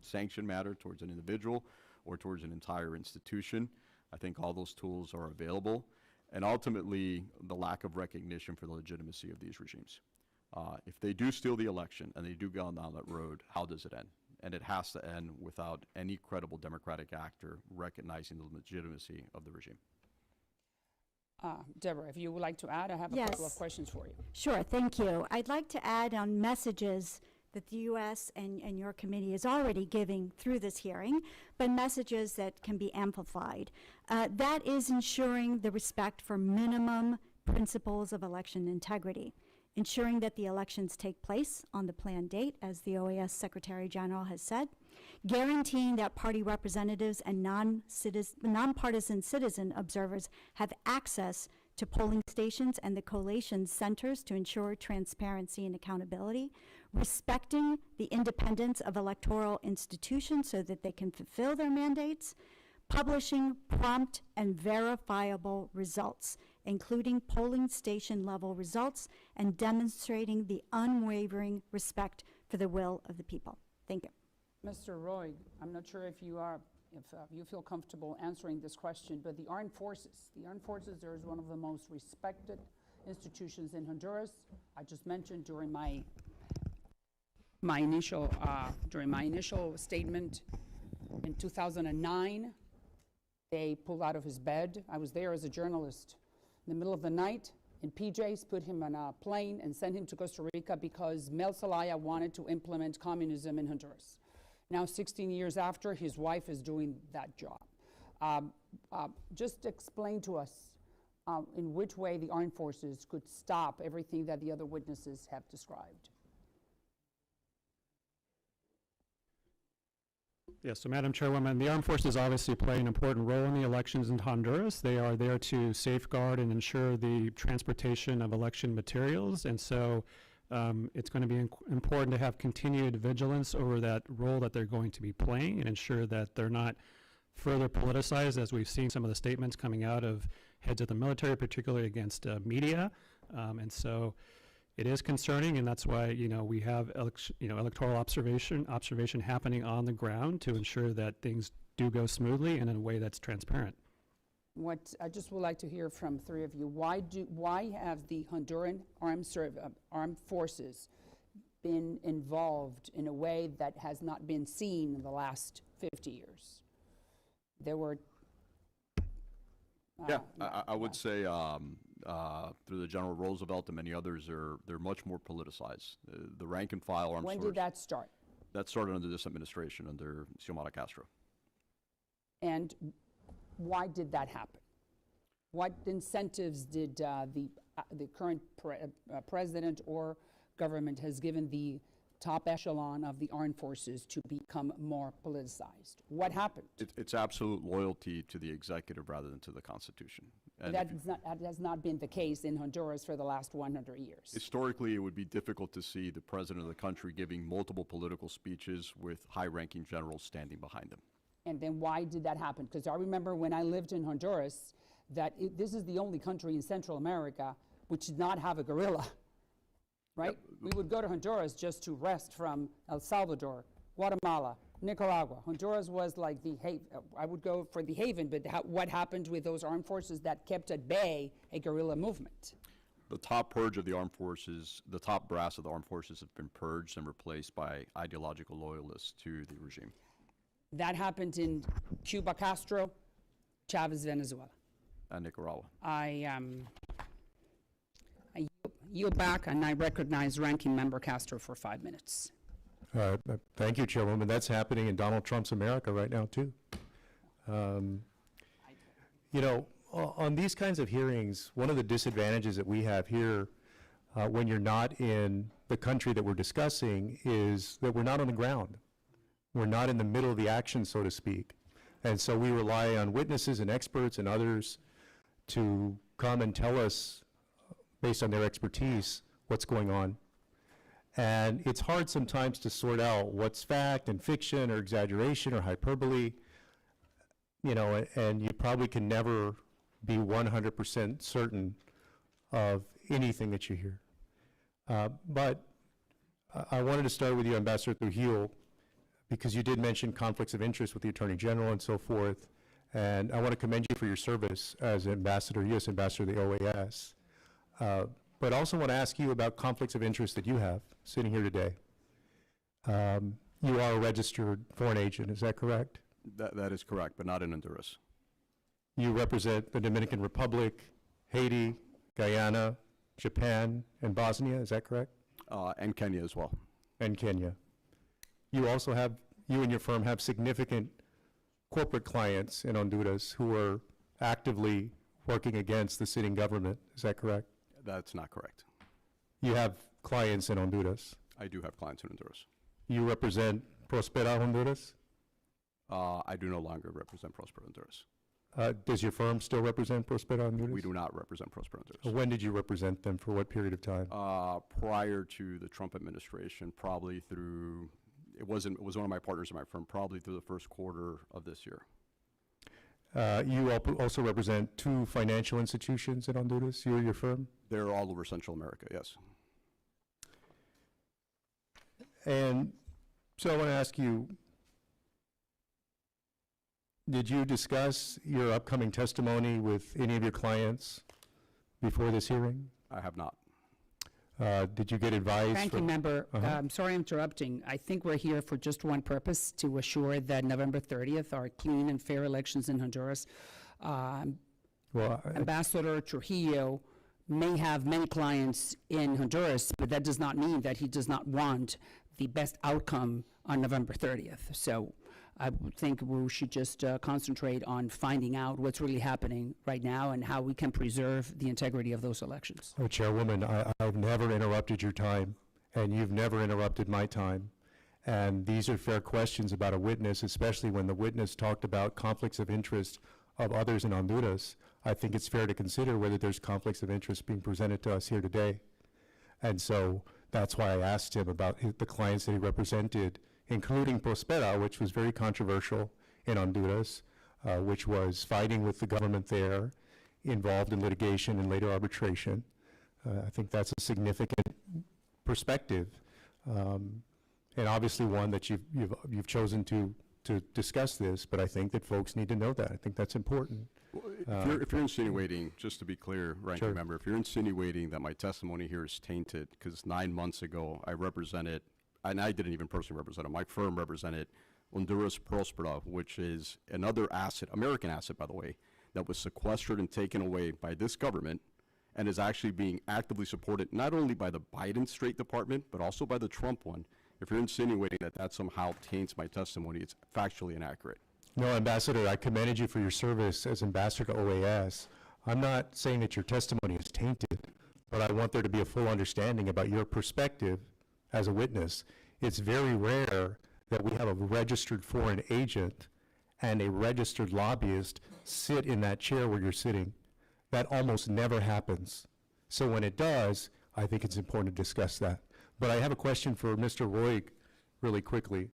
sanction matter towards an individual or towards an entire institution. I think all those tools are available. And ultimately, the lack of recognition for the legitimacy of these regimes. If they do steal the election and they do go down that road, how does it end? And it has to end without any credible democratic actor recognizing the legitimacy of the regime. Deborah, if you would like to add, I have a couple of Yes. questions for you. Sure, thank you. I'd like to add on messages that the U.S. and your committee is already giving through this hearing, but messages that can be amplified. That is ensuring the respect for minimum principles of election integrity, ensuring that the elections take place on the planned date, as the OAS Secretary General has said, guaranteeing that party representatives and nonpartisan citizen observers have access to polling stations and the collation centers to ensure transparency and accountability, respecting the independence of electoral institutions so that they can fulfill their mandates, publishing prompt and verifiable results, including polling station level results, and demonstrating the unwavering respect for the will of the people. Thank you. Mr. Roy, I'm not sure if you feel comfortable answering this question, but the Armed Forces there is one of the most respected institutions in Honduras. I just mentioned during my initial statement in 2009, they pulled out of his bed. I was there as a journalist in the middle of the night in PJs, put him on a plane and sent him to Costa Rica because Mel Zelaya wanted to implement communism in Honduras. Now, 16 years after, his wife is doing that job. Just explain to us in which way the armed forces could stop everything that the other witnesses have described. Yes, so Madam Chairwoman, the armed forces obviously play an important role in the elections in Honduras. They are there to safeguard and ensure the transportation of election materials, and so it's going to be important to have continued vigilance over that role that they're going to be playing and ensure that they're not further politicized, as we've seen some of the statements coming out of heads of the military, particularly against media. And so It is concerning, and that's why, we have, electoral observation happening on the ground to ensure that things do go smoothly and in a way that's transparent. What I just would like to hear from three of you, why have the Honduran armed forces been involved in a way that has not been seen in the last 50 years? There were Yeah, I would say through the General Roosevelt and many others, they're much more politicized. The rank and file armed when forces. did that start? That started under this administration, under Xiomara Castro. And why did that happen? What incentives did the current president or government has given the top echelon of the armed forces to become more politicized? What happened? It's absolute loyalty to the executive rather than to the Constitution. And That has not been the case in Honduras for the last 100 years. historically, it would be difficult to see the president of the country giving multiple political speeches with high-ranking generals standing behind them. And then why did that happen? Because I remember when I lived in Honduras, that this is the only country in Central America which did not have a guerrilla, right? We would go to Honduras just to rest from El Salvador, Guatemala, Nicaragua. Honduras was like the I would go for the haven, but what happened with those armed forces that kept at bay a guerrilla movement? The top purge of the armed forces, the top brass of the armed forces have been purged and replaced by ideological loyalists to the regime. That happened in Cuba, Castro, Chavez, Venezuela. And Nicaragua. I yield back, and I recognize Ranking Member Castro for 5 minutes. Thank you, Chairwoman. That's happening in Donald Trump's America right now, too. On these kinds of hearings, one of the disadvantages that we have here when you're not in the country that we're discussing is that we're not on the ground. We're not in the middle of the action, so to speak. And so we rely on witnesses and experts and others to come and tell us, based on their expertise, what's going on. And it's hard sometimes to sort out what's fact and fiction or exaggeration or hyperbole, and you probably can never be 100% certain of anything that you hear. But I wanted to start with you, Ambassador Trujillo, because you did mention conflicts of interest with the Attorney General and so forth, and I want to commend you for your service as Ambassador, U.S. Ambassador to the OAS. But also want to ask you about conflicts of interest that you have sitting here today. You are a registered foreign agent, is that correct? That is correct, but not in Honduras. You represent the Dominican Republic, Haiti, Guyana, Japan, and Bosnia, is that correct? And Kenya as well. And Kenya. You also have, you and your firm have significant corporate clients in Honduras who are actively working against the sitting government, is that correct? That's not correct. You have clients in Honduras. I do have clients in Honduras. You represent Prospera Honduras? I do no longer represent Prosper Honduras. Does your firm still represent Prospera Honduras? We do not represent Prosper Honduras. When did you represent them? For what period of time? Prior to the Trump administration, probably through, it was one of my partners in my firm, probably through the first quarter of this year. You also represent two financial institutions in Honduras, you or your firm? They're all over Central America, yes. And so I want to ask you, did you discuss your upcoming testimony with any of your clients before this hearing? I have not. Did you get advice? Ranking Member, I'm sorry I'm interrupting. I think we're here for just one purpose, to assure that November 30th are clean and fair elections in Honduras. Ambassador Trujillo may have many clients in Honduras, but that does not mean that he does not want the best outcome on November 30th. So I think we should just concentrate on finding out what's really happening right now and how we can preserve the integrity of those elections. Oh, Chairwoman, I've never interrupted your time, and you've never interrupted my time. And these are fair questions about a witness, especially when the witness talked about conflicts of interest of others in Honduras. I think it's fair to consider whether there's conflicts of interest being presented to us here today. And so that's why I asked him about the clients that he represented, including Prospera, which was very controversial in Honduras, which was fighting with the government there, involved in litigation and later arbitration. I think that's a significant perspective, and obviously one that you've chosen to discuss this, but I think that folks need to know that. I think that's important. If you're insinuating, just to be clear, ranking Sure. member, if you're insinuating that my testimony here is tainted, because 9 months ago I represented, and I didn't even personally represent it, my firm represented Honduras Prospera, which is another asset, American asset, by the way, that was sequestered and taken away by this government and is actually being actively supported not only by the Biden State Department, but also by the Trump one. If you're insinuating that that somehow taints my testimony, it's factually inaccurate. No, Ambassador, I commended you for your service as ambassador to OAS. I'm not saying that your testimony is tainted, but I want there to be a full understanding about your perspective as a witness. It's very rare that we have a registered foreign agent and a registered lobbyist sit in that chair where you're sitting. That almost never happens. So when it does, I think it's important to discuss that. But I have a question for Mr. Roig really quickly.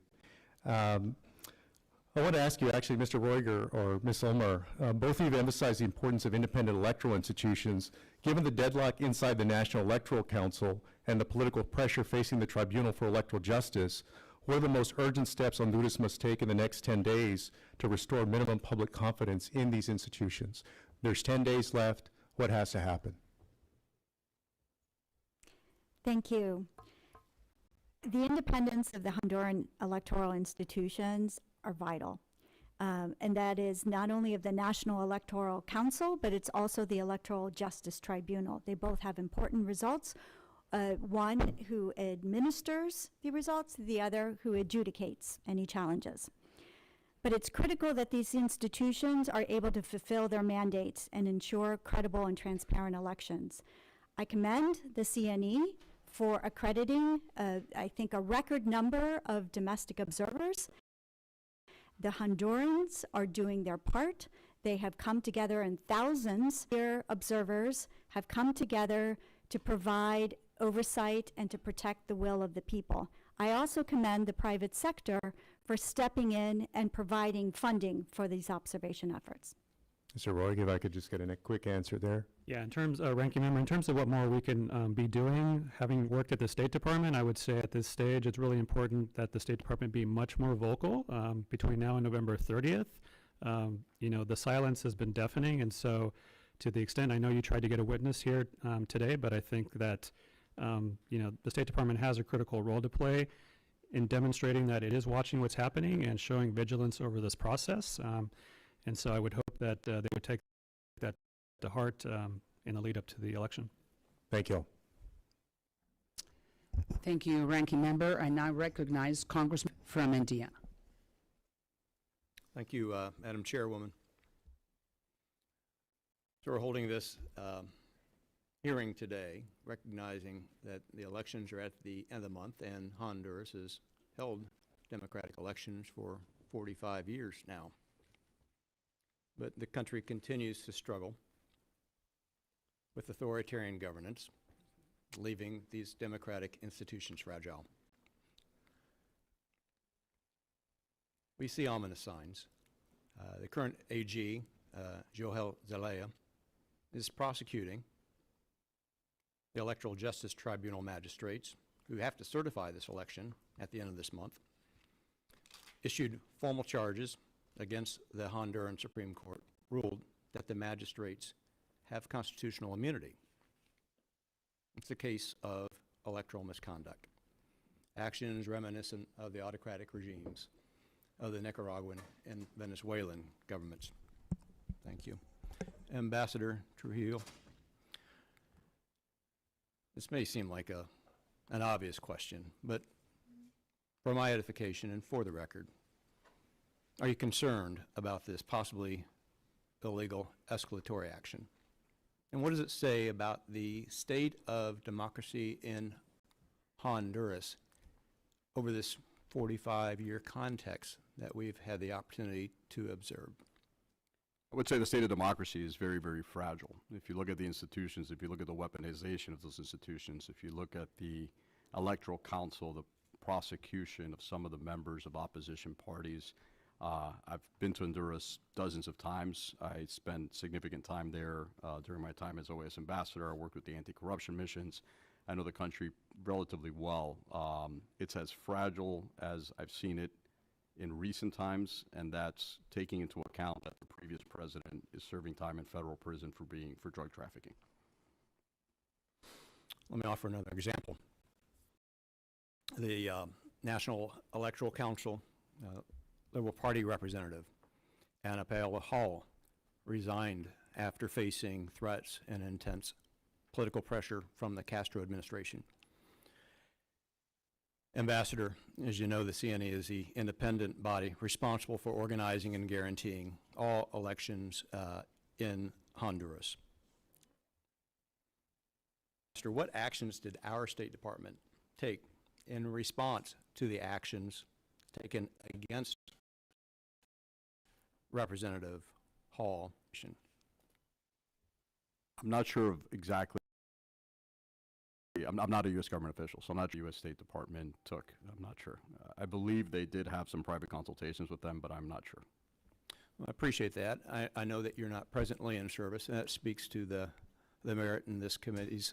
I want to ask you, actually, Mr. Roig or Ms. Ulmer, both of you have emphasized the importance of independent electoral institutions. Given the deadlock inside the National Electoral Council and the political pressure facing the Tribunal for Electoral Justice, what are the most urgent steps Honduras must take in the next 10 days to restore minimum public confidence in these institutions? There's 10 days left. What has to happen? Thank you. The independence of the Honduran electoral institutions are vital. And that is not only of the National Electoral Council, but it's also the Electoral Justice Tribunal. They both have important results. One who administers the results, the other who adjudicates any challenges. But it's critical that these institutions are able to fulfill their mandates and ensure credible and transparent elections. I commend the CNE for accrediting, I think, a record number of domestic observers. The Hondurans are doing their part. They have come together in thousands. Their observers have come together to provide oversight and to protect the will of the people. I also commend the private sector for stepping in and providing funding for these observation efforts. Mr. Roig, if I could just get a quick answer there. Yeah, in terms of ranking member, in terms of what more we can be doing, having worked at the State Department, I would say at this stage it's really important that the State Department be much more vocal between now and November 30th. You know, the silence has been deafening, and so to the extent, I know you tried to get a witness here today, but I think that you know, the State Department has a critical role to play in demonstrating that it is watching what's happening and showing vigilance over this process. And so I would hope that they would take that to heart in the lead up to the election. Thank you. Thank you, Ranking Member. I now recognize Congressman from Indiana. Thank you, Madam Chairwoman. So we're holding this hearing today, recognizing that the elections are at the end of the month, and Honduras has held democratic elections for 45 years now. But the country continues to struggle with authoritarian governance, leaving these democratic institutions fragile. We see ominous signs. The current AG, Joel Zelaya, is prosecuting the Electoral Justice Tribunal magistrates who have to certify this election at the end of this month, issued formal charges against the Honduran Supreme Court, ruled that the magistrates have constitutional immunity. It's a case of electoral misconduct. Actions reminiscent of the autocratic regimes of the Nicaraguan and Venezuelan governments. Thank you. Ambassador Trujillo, this may seem like an obvious question, but for my edification and for the record, are you concerned about this possibly illegal escalatory action? And what does it say about the state of democracy in Honduras over this 45-year context that we've had the opportunity to observe? I would say the state of democracy is very, very fragile. If you look at the institutions, if you look at the weaponization of those institutions, if you look at the Electoral Council, the prosecution of some of the members of opposition parties, I've been to Honduras dozens of times. I spent significant time there during my time as OAS ambassador. I worked with the anti-corruption missions. I know the country relatively well. It's as fragile as I've seen it in recent times, and that's taking into account that the previous president is serving time in federal prison for drug trafficking. Let me offer another example. The National Electoral Council Liberal Party representative, Anna Pale Hall, resigned after facing threats and intense political pressure from the Castro administration. Ambassador, as you know, the CNE is the independent body responsible for organizing and guaranteeing all elections in Honduras. Ambassador, what actions did our State Department take in response to the actions taken against Representative Hall? I'm not sure of exactly. I'm not a U.S. government official, so I'm not sure U.S. State Department took. I'm not sure. I believe they did have some private consultations with them, but I'm not sure. Well, I appreciate that. I know that you're not presently in service, and that speaks to the merit in this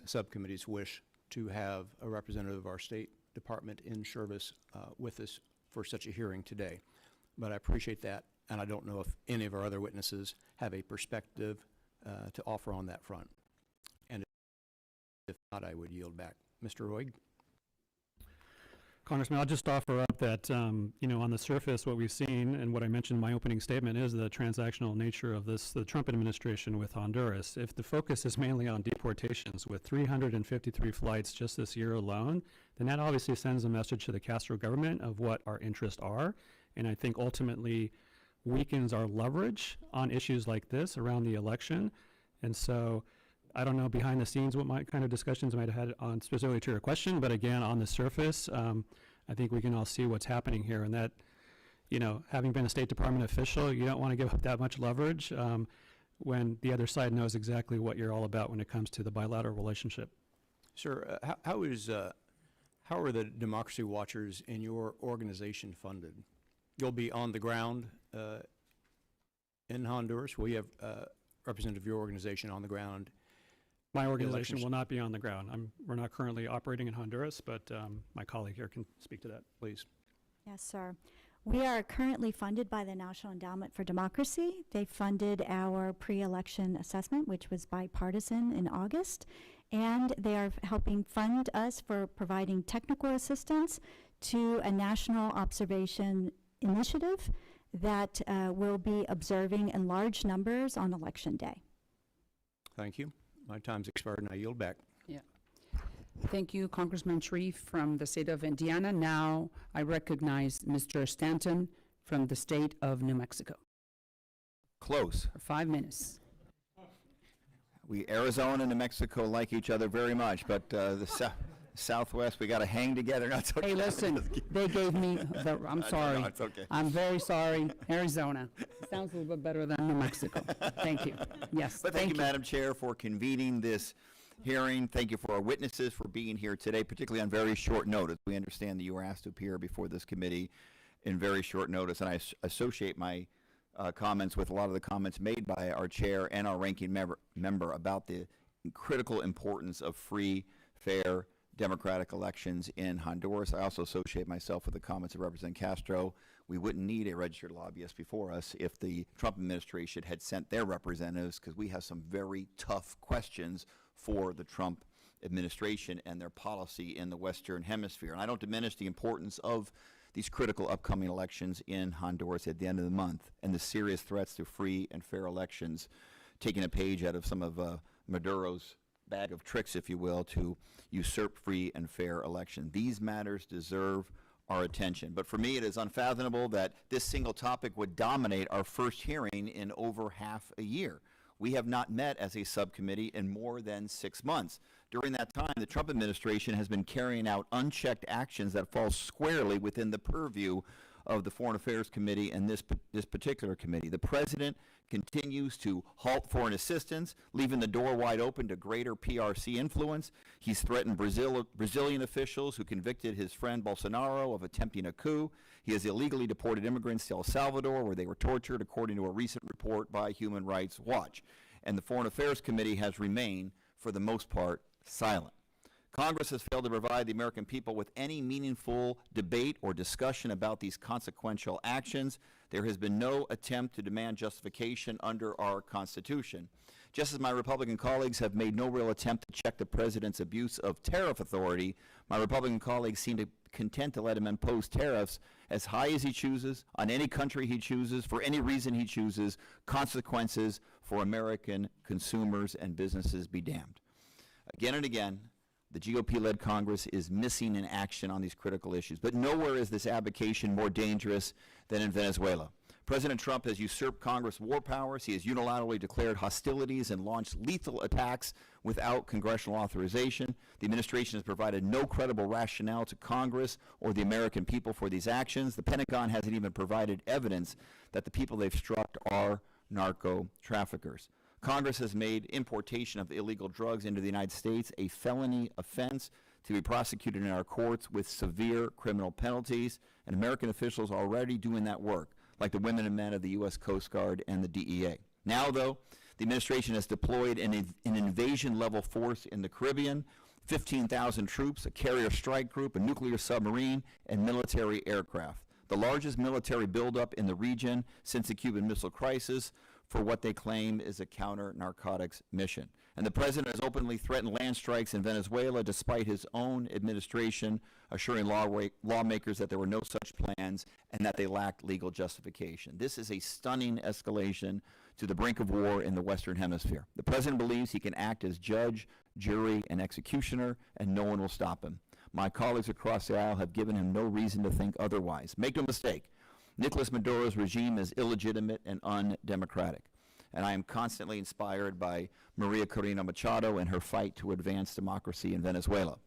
subcommittee's wish to have a representative of our State Department in service with us for such a hearing today. But I appreciate that, and I don't know if any of our other witnesses have a perspective to offer on that front. And if not, I would yield back. Mr. Roig? Congressman, I'll just offer up that, you know, on the surface, what we've seen and what I mentioned in my opening statement is the transactional nature of the Trump administration with Honduras. If the focus is mainly on deportations with 353 flights just this year alone, then that obviously sends a message to the Castro government of what our interests are, and I think ultimately weakens our leverage on issues like this around the election. And so I don't know behind the scenes what kind of discussions I might have had on specifically to your question, but again, on the surface, I think we can all see what's happening here, and that, you know, having been a State Department official, you don't want to give up that much leverage when the other side knows exactly what you're all about when it comes to the bilateral relationship. Sir, how are the Democracy Watchers in your organization funded? You'll be on the ground in Honduras. Will you have a representative of your organization on the ground? My organization will not be on the ground. We're not currently operating in Honduras, but my colleague here can speak to that. Please. Yes, sir. We are currently funded by the National Endowment for Democracy. They funded our pre-election assessment, which was bipartisan in August, and they are helping fund us for providing technical assistance to a national observation initiative that will be observing in large numbers on Election Day. Thank you. My time's expired and I yield back. Yeah. Thank you, Congressman Sharif from the state of Indiana. Now I recognize Mr. Stanton from the state of New Mexico. Close. For 5 minutes. Arizona and New Mexico like each other very much, but the Southwest, we got to hang together. No, it's okay. Hey, listen, they gave me I'm sorry. No, it's okay. I'm very sorry. Arizona. Sounds a little bit better than New Mexico. Thank you. Yes, But thank you, Madam Chair, for convening this hearing. Thank you for our witnesses for being here today, particularly on very short notice. We understand that you were asked to appear before this committee in very short notice, and I associate my comments with a lot of the comments made by our chair and our ranking member about the critical importance of free, fair, democratic elections in Honduras. I also associate myself with the comments of Representative Castro. We wouldn't need a registered lobbyist before us if the Trump administration had sent their representatives, because we have some very tough questions for the Trump administration and their policy in the Western Hemisphere. And I don't diminish the importance of these critical upcoming elections in Honduras at the end of the month and the serious threats to free and fair elections, taking a page out of some of Maduro's bag of tricks, if you will, to usurp free and fair election. These matters deserve our attention. But for me, it is unfathomable that this single topic would dominate our first hearing in over half a year. We have not met as a subcommittee in more than 6 months. During that time, the Trump administration has been carrying out unchecked actions that fall squarely within the purview of the Foreign Affairs Committee and this particular committee. The president continues to halt foreign assistance, leaving the door wide open to greater PRC influence. He's threatened Brazilian officials who convicted his friend Bolsonaro of attempting a coup. He has illegally deported immigrants to El Salvador, where they were tortured, according to a recent report by Human Rights Watch. And the Foreign Affairs Committee has remained, for the most part, silent. Congress has failed to provide the American people with any meaningful debate or discussion about these consequential actions. There has been no attempt to demand justification under our Constitution. Just as my Republican colleagues have made no real attempt to check the president's abuse of tariff authority, my Republican colleagues seem to be content to let him impose tariffs as high as he chooses, on any country he chooses, for any reason he chooses. Consequences for American consumers and businesses be damned. Again and again, the GOP-led Congress is missing in action on these critical issues. But nowhere is this abdication more dangerous than in Venezuela. President Trump has usurped Congress war powers. He has unilaterally declared hostilities and launched lethal attacks without congressional authorization. The administration has provided no credible rationale to Congress or the American people for these actions. The Pentagon hasn't even provided evidence that the people they've struck are narco traffickers. Congress has made importation of illegal drugs into the United States a felony offense to be prosecuted in our courts with severe criminal penalties, and American officials are already doing that work, like the women and men of the U.S. Coast Guard and the DEA. Now, though, the administration has deployed an invasion-level force in the Caribbean, 15,000 troops, a carrier strike group, a nuclear submarine, and military aircraft. The largest military buildup in the region since the Cuban Missile Crisis, for what they claim is a counter-narcotics mission. And the president has openly threatened land strikes in Venezuela despite his own administration assuring lawmakers that there were no such plans and that they lacked legal justification. This is a stunning escalation to the brink of war in the Western Hemisphere. The president believes he can act as judge, jury, and executioner, and no one will stop him. My colleagues across the aisle have given him no reason to think otherwise. Make no mistake, Nicolas Maduro's regime is illegitimate and undemocratic, and I am constantly inspired by Maria Corina Machado and her fight to advance democracy in Venezuela.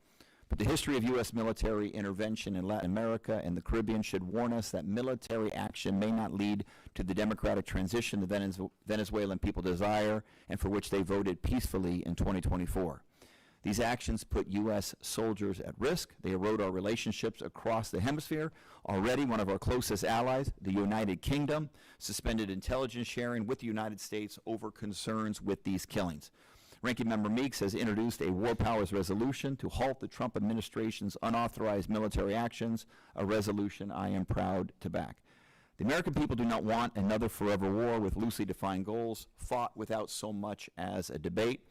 But the history of U.S. military intervention in Latin America and the Caribbean should warn us that military action may not lead to the democratic transition the Venezuelan people desire and for which they voted peacefully in 2024. These actions put U.S. soldiers at risk. They erode our relationships across the hemisphere. Already, one of our closest allies, the United Kingdom, suspended intelligence sharing with the United States over concerns with these killings. Ranking Member Meeks has introduced a war powers resolution to halt the Trump administration's unauthorized military actions, a resolution I am proud to back. The American people do not want another forever war with loosely defined goals, fought without so much as a debate.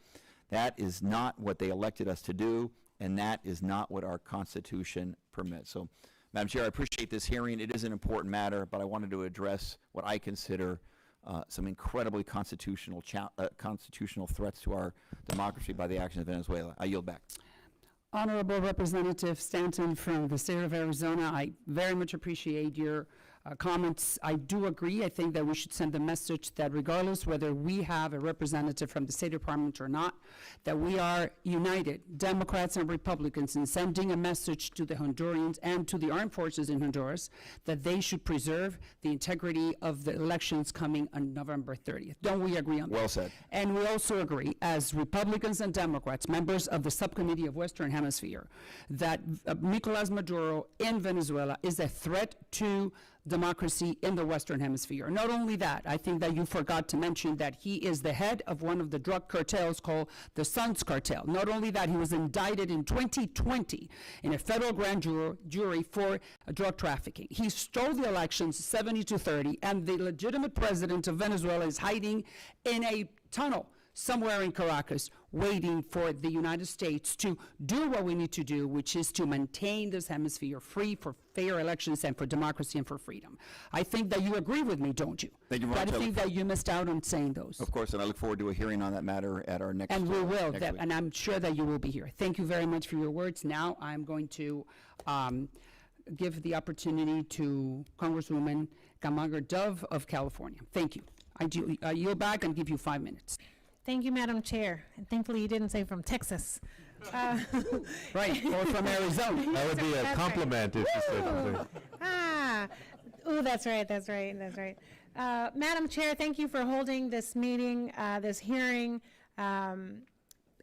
That is not what they elected us to do, and that is not what our Constitution permits. So, Madam Chair, I appreciate this hearing. It is an important matter, but I wanted to address what I consider some incredibly constitutional threats to our democracy by the actions of Venezuela. I yield back. Honorable Representative Stanton from the state of Arizona, I very much appreciate your comments. I do agree. I think that we should send a message that regardless whether we have a representative from the State Department or not, that we are united, Democrats and Republicans, in sending a message to the Hondurans and to the armed forces in Honduras that they should preserve the integrity of the elections coming on November 30th. Don't we agree on that? Well said. And we also agree, as Republicans and Democrats, members of the Subcommittee of Western Hemisphere, that Nicolas Maduro in Venezuela is a threat to democracy in the Western Hemisphere. Not only that, I think that you forgot to mention that he is the head of one of the drug cartels called the Sons Cartel. Not only that, he was indicted in 2020 in a federal grand jury for drug trafficking. He stole the elections 70-30, and the legitimate president of Venezuela is hiding in a tunnel somewhere in Caracas, waiting for the United States to do what we need to do, which is to maintain this hemisphere free for fair elections and for democracy and for freedom. I think that you agree with me, don't you? Thank you very much. I think that you missed out on saying those. Of course, and I look forward to a hearing on that matter at our next And we will, next week. and I'm sure that you will be here. Thank you very much for your words. Now I'm going to give the opportunity to Congresswoman Kamagar Dove of California. Thank you. I yield back and give you 5 minutes. Thank you, Madam Chair. And thankfully, you didn't say from Texas. Right, or from Arizona. That would be a That's compliment if you said something. Oh, that's right. Madam Chair, thank you for holding this meeting, this hearing. And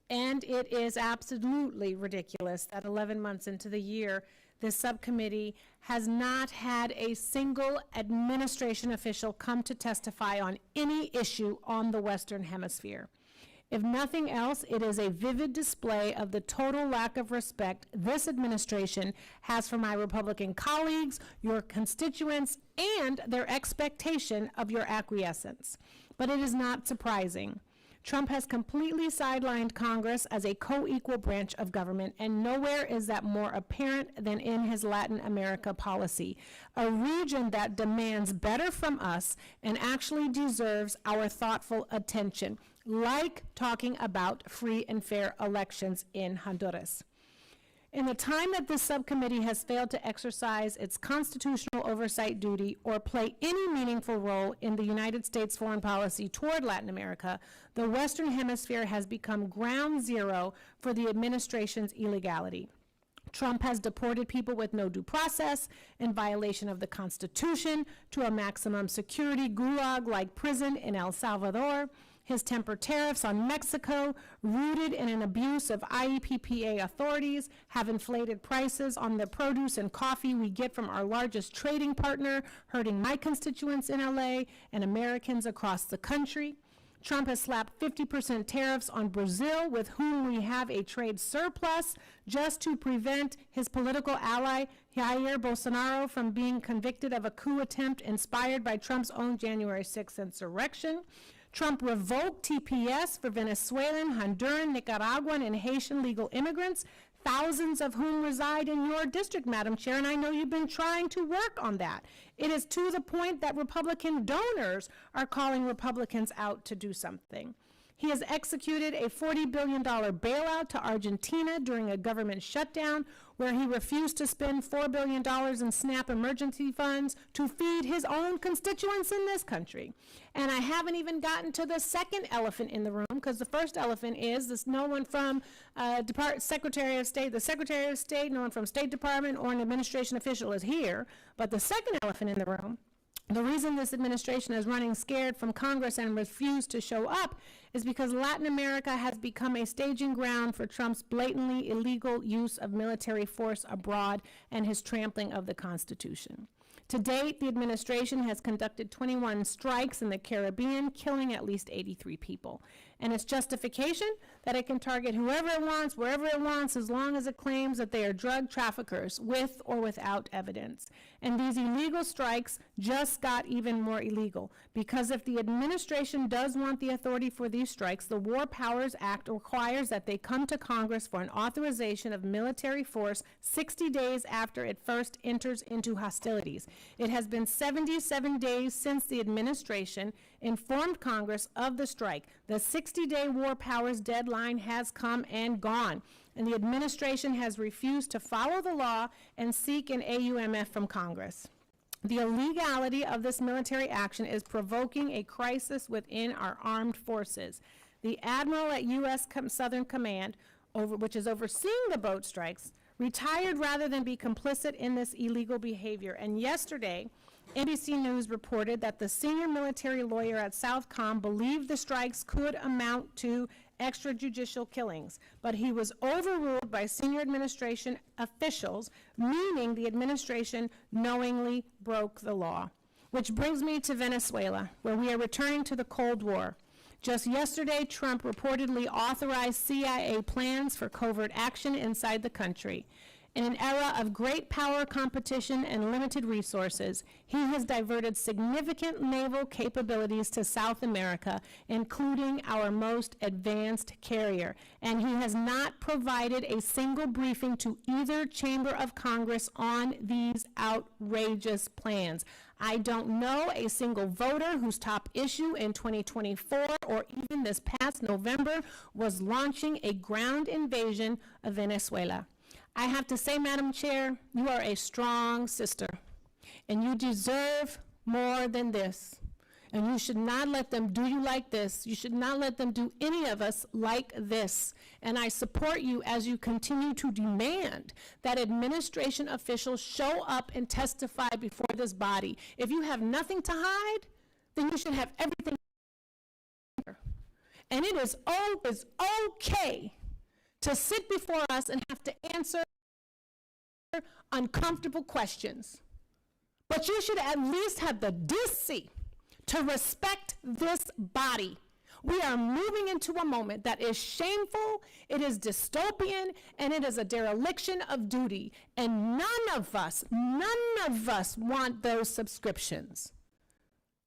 it is absolutely ridiculous that 11 months into the year, this subcommittee has not had a single administration official come to testify on any issue on the Western Hemisphere. If nothing else, it is a vivid display of the total lack of respect this administration has for my Republican colleagues, your constituents, and their expectation of your acquiescence. But it is not surprising. Trump has completely sidelined Congress as a co-equal branch of government, and nowhere is that more apparent than in his Latin America policy, a region that demands better from us and actually deserves our thoughtful attention, like talking about free and fair elections in Honduras. In the time that this subcommittee has failed to exercise its constitutional oversight duty or play any meaningful role in the United States foreign policy toward Latin America, the Western Hemisphere has become ground zero for the administration's illegality. Trump has deported people with no due process in violation of the Constitution to a maximum security gulag-like prison in El Salvador. His tempered tariffs on Mexico, rooted in an abuse of IEPPA authorities, have inflated prices on the produce and coffee we get from our largest trading partner, hurting my constituents in LA and Americans across the country. Trump has slapped 50% tariffs on Brazil, with whom we have a trade surplus, just to prevent his political ally, Jair Bolsonaro, from being convicted of a coup attempt inspired by Trump's own January 6th insurrection. Trump revoked TPS for Venezuelan, Honduran, Nicaraguan, and Haitian legal immigrants, thousands of whom reside in your district, Madam Chair, and I know you've been trying to work on that. It is to the point that Republican donors are calling Republicans out to do something. He has executed a $40 billion bailout to Argentina during a government shutdown, where he refused to spend $4 billion in SNAP emergency funds to feed his own constituents in this country. And I haven't even gotten to the second elephant in the room, because the first elephant is this: no one from Secretary of State, no one from State Department or an administration official is here. But the second elephant in the room, the reason this administration is running scared from Congress and refused to show up, is because Latin America has become a staging ground for Trump's blatantly illegal use of military force abroad and his trampling of the Constitution. To date, the administration has conducted 21 strikes in the Caribbean, killing at least 83 people. And its justification? That it can target whoever it wants, wherever it wants, as long as it claims that they are drug traffickers, with or without evidence. And these illegal strikes just got even more illegal, because if the administration does want the authority for these strikes, the War Powers Act requires that they come to Congress for an authorization of military force 60 days after it first enters into hostilities. It has been 77 days since the administration informed Congress of the strike. The 60-day war powers deadline has come and gone, and the administration has refused to follow the law and seek an AUMF from Congress. The illegality of this military action is provoking a crisis within our armed forces. The admiral at U.S. Southern Command, which is overseeing the boat strikes, retired rather than be complicit in this illegal behavior. And yesterday, NBC News reported that the senior military lawyer at Southcom believed the strikes could amount to extrajudicial killings, but he was overruled by senior administration officials, meaning the administration knowingly broke the law. Which brings me to Venezuela, where we are returning to the Cold War. Just yesterday, Trump reportedly authorized CIA plans for covert action inside the country. In an era of great power competition and limited resources, he has diverted significant naval capabilities to South America, including our most advanced carrier. And he has not provided a single briefing to either chamber of Congress on these outrageous plans. I don't know a single voter whose top issue in 2024 or even this past November was launching a ground invasion of Venezuela. I have to say, Madam Chair, you are a strong sister, and you deserve more than this. And you should not let them do you like this. You should not let them do any of us like this. And I support you as you continue to demand that administration officials show up and testify before this body. If you have nothing to hide, then you should have everything. And it is okay to sit before us and have to answer uncomfortable questions. But you should at least have the decency to respect this body. We are moving into a moment that is shameful, it is dystopian, and it is a dereliction of duty. And none of us want those subscriptions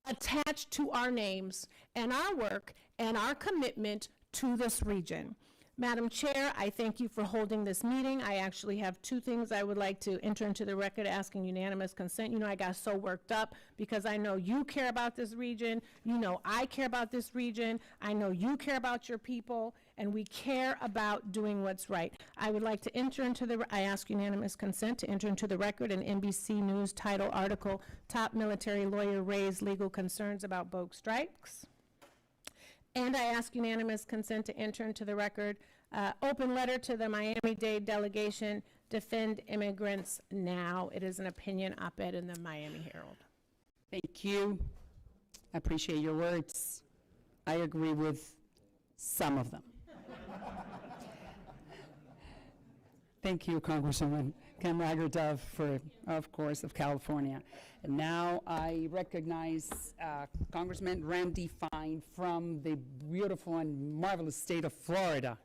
attached to our names and our work and our commitment to this region. Madam Chair, I thank you for holding this meeting. I actually have two things I would like to enter into the record asking unanimous consent. You know, I got so worked up because I know you care about this region. You know I care about this region. I know you care about your people, and we care about doing what's right. I would like to enter into the, I ask unanimous consent to enter into the record an NBC News title article, Top Military Lawyer Raised Legal Concerns About Bogue Strikes. And I ask unanimous consent to enter into the record open letter to the Miami-Dade delegation, Defend Immigrants Now. It is an opinion op-ed in the Miami Herald. Thank you. I appreciate your words. I agree with some of them. Thank you, Congresswoman Ken Wagner-Dove, of course, of California. And now I recognize Congressman Randy Fine from the beautiful and marvelous state of Florida.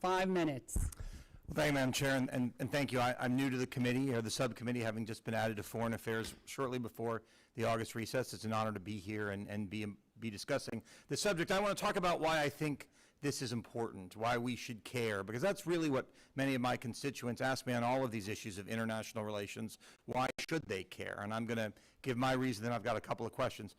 5 minutes. Well, thank you, Madam Chair, and thank you. I'm new to the committee, or the subcommittee, having just been added to Foreign Affairs shortly before the August recess. It's an honor to be here and be discussing the subject. I want to talk about why I think this is important, why we should care, because that's really what many of my constituents ask me on all of these issues of international relations. Why should they care? And I'm going to give my reason, then I've got a couple of questions.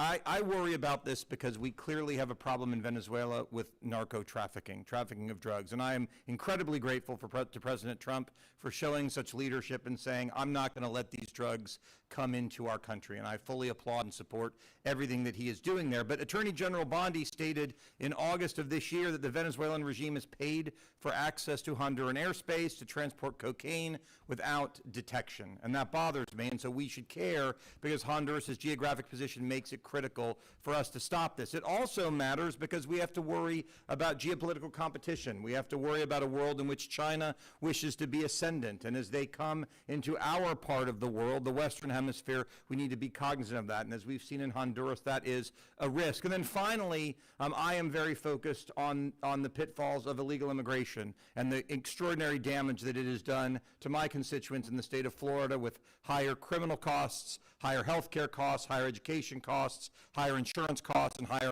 I worry about this because we clearly have a problem in Venezuela with narco-trafficking, trafficking of drugs. And I am incredibly grateful to President Trump for showing such leadership and saying, I'm not going to let these drugs come into our country. And I fully applaud and support everything that he is doing there. But Attorney General Bondi stated in August of this year that the Venezuelan regime is paid for access to Honduran airspace to transport cocaine without detection. And that bothers me. And so we should care because Honduras' geographic position makes it critical for us to stop this. It also matters because we have to worry about geopolitical competition. We have to worry about a world in which China wishes to be ascendant. And as they come into our part of the world, the Western Hemisphere, we need to be cognizant of that. And as we've seen in Honduras, that is a risk. And then finally, I am very focused on the pitfalls of illegal immigration and the extraordinary damage that it has done to my constituents in the state of Florida with higher criminal costs, higher health care costs, higher education costs, higher insurance costs, and higher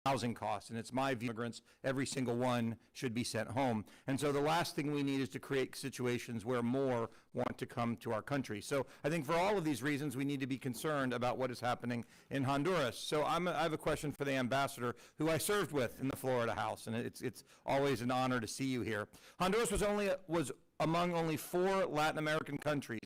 housing costs. And it's my view, immigrants, every single one should be sent home. And so the last thing we need is to create situations where more want to come to our country. So I think for all of these reasons, we need to be concerned about what is happening in Honduras. So I have a question for the ambassador, who I served with in the Florida House, and it's always an honor to see you here. Honduras was among only 4 Latin American countries,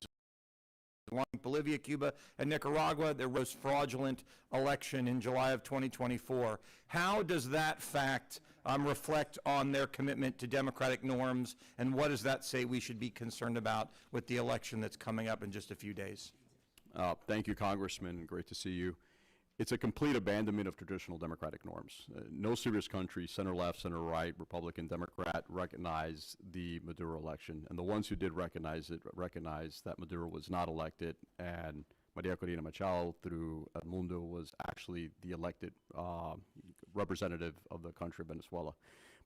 along with Bolivia, Cuba, and Nicaragua, there was fraudulent election in July of 2024. How does that fact reflect on their commitment to democratic norms, and what does that say we should be concerned about with the election that's coming up in just a few days? Thank you, Congressman. Great to see you. It's a complete abandonment of traditional democratic norms. No serious country, center-left, center-right, Republican, Democrat, recognize the Maduro election. And the ones who did recognize it recognized that Maduro was not elected, and Maria Corina Machado, through El Mundo, was actually the elected representative of the country of Venezuela.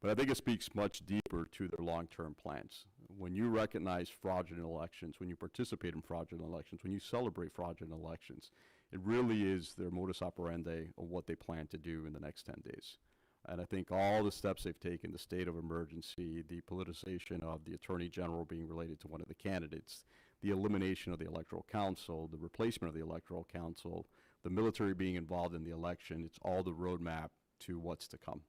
But I think it speaks much deeper to their long-term plans. When you recognize fraudulent elections, when you participate in fraudulent elections, when you celebrate fraudulent elections, it really is their modus operandi of what they plan to do in the next 10 days. And I think all the steps they've taken, the state of emergency, the politicization of the Attorney General being related to one of the candidates, the elimination of the Electoral Council, the replacement of the Electoral Council, the military being involved in the election, it's all the roadmap to what's to come.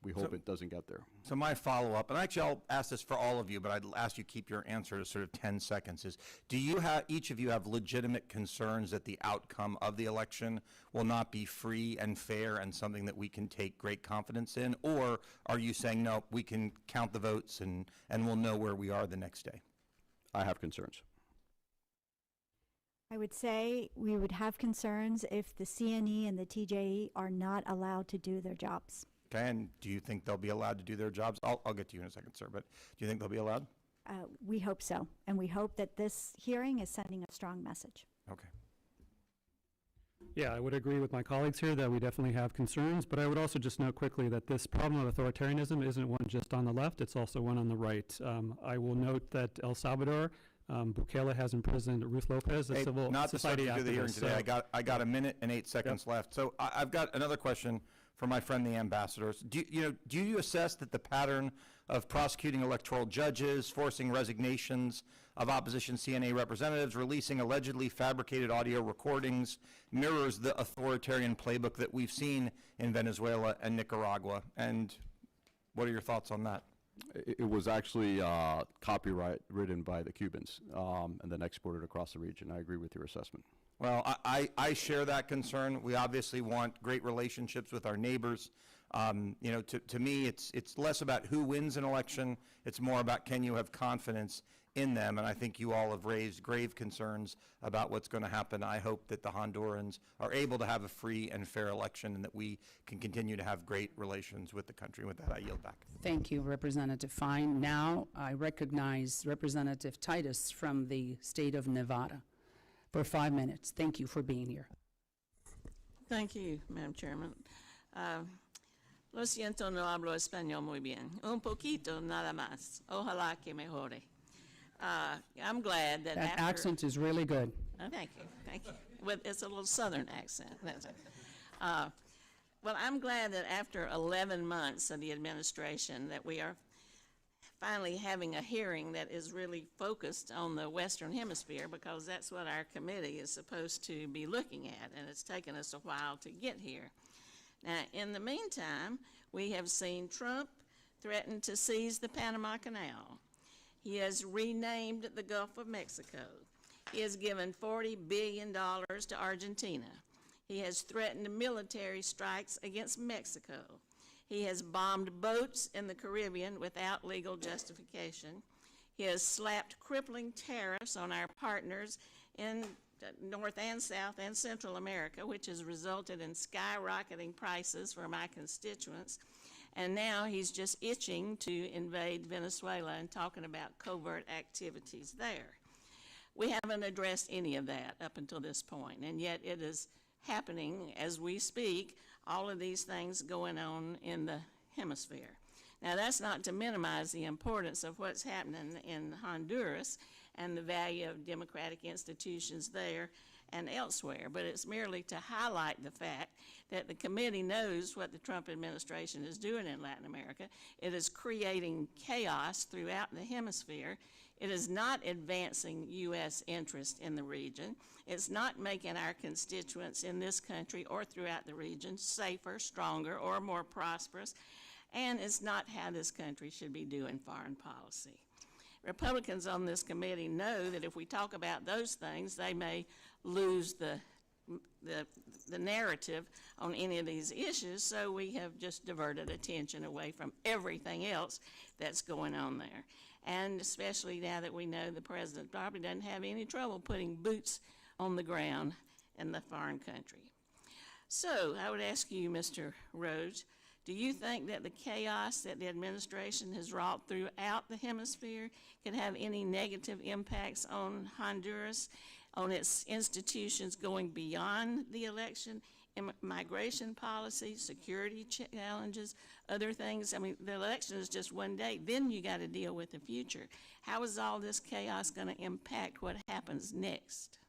We hope it doesn't get there. So my follow-up, and actually I'll ask this for all of you, but I'd ask you keep your answer to sort of 10 seconds, is do you have, each of you have legitimate concerns that the outcome of the election will not be free and fair and something that we can take great confidence in? Or are you saying, no, we can count the votes and we'll know where we are the next day? I have concerns. I would say we would have concerns if the CNE and the TJE are not allowed to do their jobs. Okay, and do you think they'll be allowed to do their jobs? I'll get to you in a second, sir, but do you think they'll be allowed? We hope so, and we hope that this hearing is sending a strong message. Okay. Yeah, I would agree with my colleagues here that we definitely have concerns, but I would also just note quickly that this problem of authoritarianism isn't one just on the left, it's also one on the right. I will note that El Salvador, Bukele has imprisoned Ruth Lopez, a Hey, civil not the society subject of the hearing activist. today. I got a minute and 8 seconds left. So I've got another question for my friend, the ambassadors. Do you assess that the pattern of prosecuting electoral judges, forcing resignations of opposition CNA representatives, releasing allegedly fabricated audio recordings, mirrors the authoritarian playbook that we've seen in Venezuela and Nicaragua? And what are your thoughts on that? It was actually copyright written by the Cubans and then exported across the region. I agree with your assessment. Well, I share that concern. We obviously want great relationships with our neighbors. You know, to me, it's less about who wins an election. It's more about, can you have confidence in them? And I think you all have raised grave concerns about what's going to happen. I hope that the Hondurans are able to have a free and fair election and that we can continue to have great relations with the country. With that, I yield back. Thank you, Representative Fine. Now I recognize Representative Titus from the state of Nevada for 5 minutes. Thank you for being here. Thank you, Madam Chairman. Lo siento, no hablo español muy bien. Un poquito, nada más. Ojalá que mejore. I'm glad that That after... accent is really good. Thank you, thank you. It's a little southern accent. That's it. Well, I'm glad that after 11 months of the administration that we are finally having a hearing that is really focused on the Western Hemisphere, because that's what our committee is supposed to be looking at, and it's taken us a while to get here. Now, in the meantime, we have seen Trump threaten to seize the Panama Canal. He has renamed the Gulf of Mexico. He has given $40 billion to Argentina. He has threatened military strikes against Mexico. He has bombed boats in the Caribbean without legal justification. He has slapped crippling tariffs on our partners in North and South and Central America, which has resulted in skyrocketing prices for my constituents. And now he's just itching to invade Venezuela and talking about covert activities there. We haven't addressed any of that up until this point, and yet it is happening as we speak, all of these things going on in the hemisphere. Now, that's not to minimize the importance of what's happening in Honduras and the value of democratic institutions there and elsewhere, but it's merely to highlight the fact that the committee knows what the Trump administration is doing in Latin America. It is creating chaos throughout the hemisphere. It is not advancing U.S. interest in the region. It's not making our constituents in this country or throughout the region safer, stronger, or more prosperous, and it's not how this country should be doing foreign policy. Republicans on this committee know that if we talk about those things, they may lose the narrative on any of these issues, so we have just diverted attention away from everything else that's going on there. And especially now that we know the president probably doesn't have any trouble putting boots on the ground in the foreign country. So I would ask you, Mr. Rhodes, do you think that the chaos that the administration has wrought throughout the hemisphere could have any negative impacts on Honduras, on its institutions going beyond the election, migration policy, security challenges, other things? I mean, the election is just one day. Then you got to deal with the future. How is all this chaos going to impact what happens next?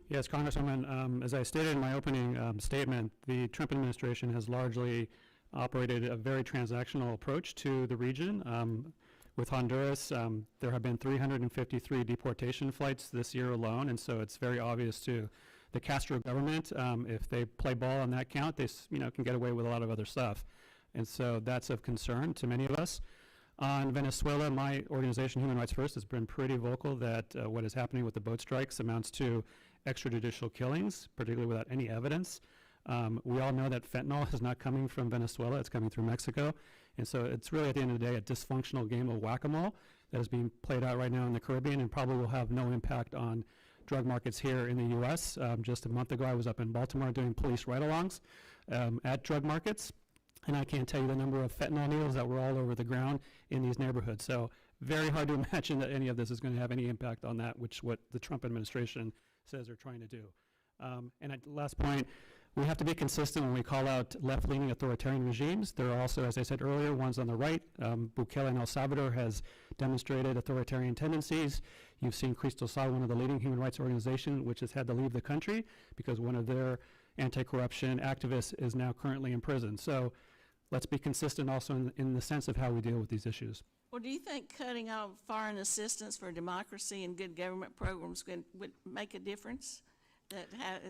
Yes, Congresswoman, as I stated in my opening statement, the Trump administration has largely operated a very transactional approach to the region. With Honduras, there have been 353 deportation flights this year alone, and so it's very obvious to the Castro government, if they play ball on that count, they can get away with a lot of other stuff. And so that's of concern to many of us. On Venezuela, my organization, Human Rights First, has been pretty vocal that what is happening with the boat strikes amounts to extrajudicial killings, particularly without any evidence. We all know that fentanyl is not coming from Venezuela, it's coming through Mexico. And so it's really, at the end of the day, a dysfunctional game of whack-a-mole that is being played out right now in the Caribbean and probably will have no impact on drug markets here in the U.S. Just a month ago, I was up in Baltimore doing police ride-alongs at drug markets, and I can't tell you the number of fentanyl needles that were all over the ground in these neighborhoods. So very hard to imagine that any of this is going to have any impact on that, what the Trump administration says they're trying to do. And at the last point, we have to be consistent when we call out left-leaning authoritarian regimes. There are also, as I said earlier, ones on the right. Bukele in El Salvador has demonstrated authoritarian tendencies. You've seen Cristal Sal, one of the leading human rights organizations, which has had to leave the country because one of their anti-corruption activists is now currently in prison. So let's be consistent also in the sense of how we deal with these issues. Well, do you think cutting off foreign assistance for democracy and good government programs would make a difference?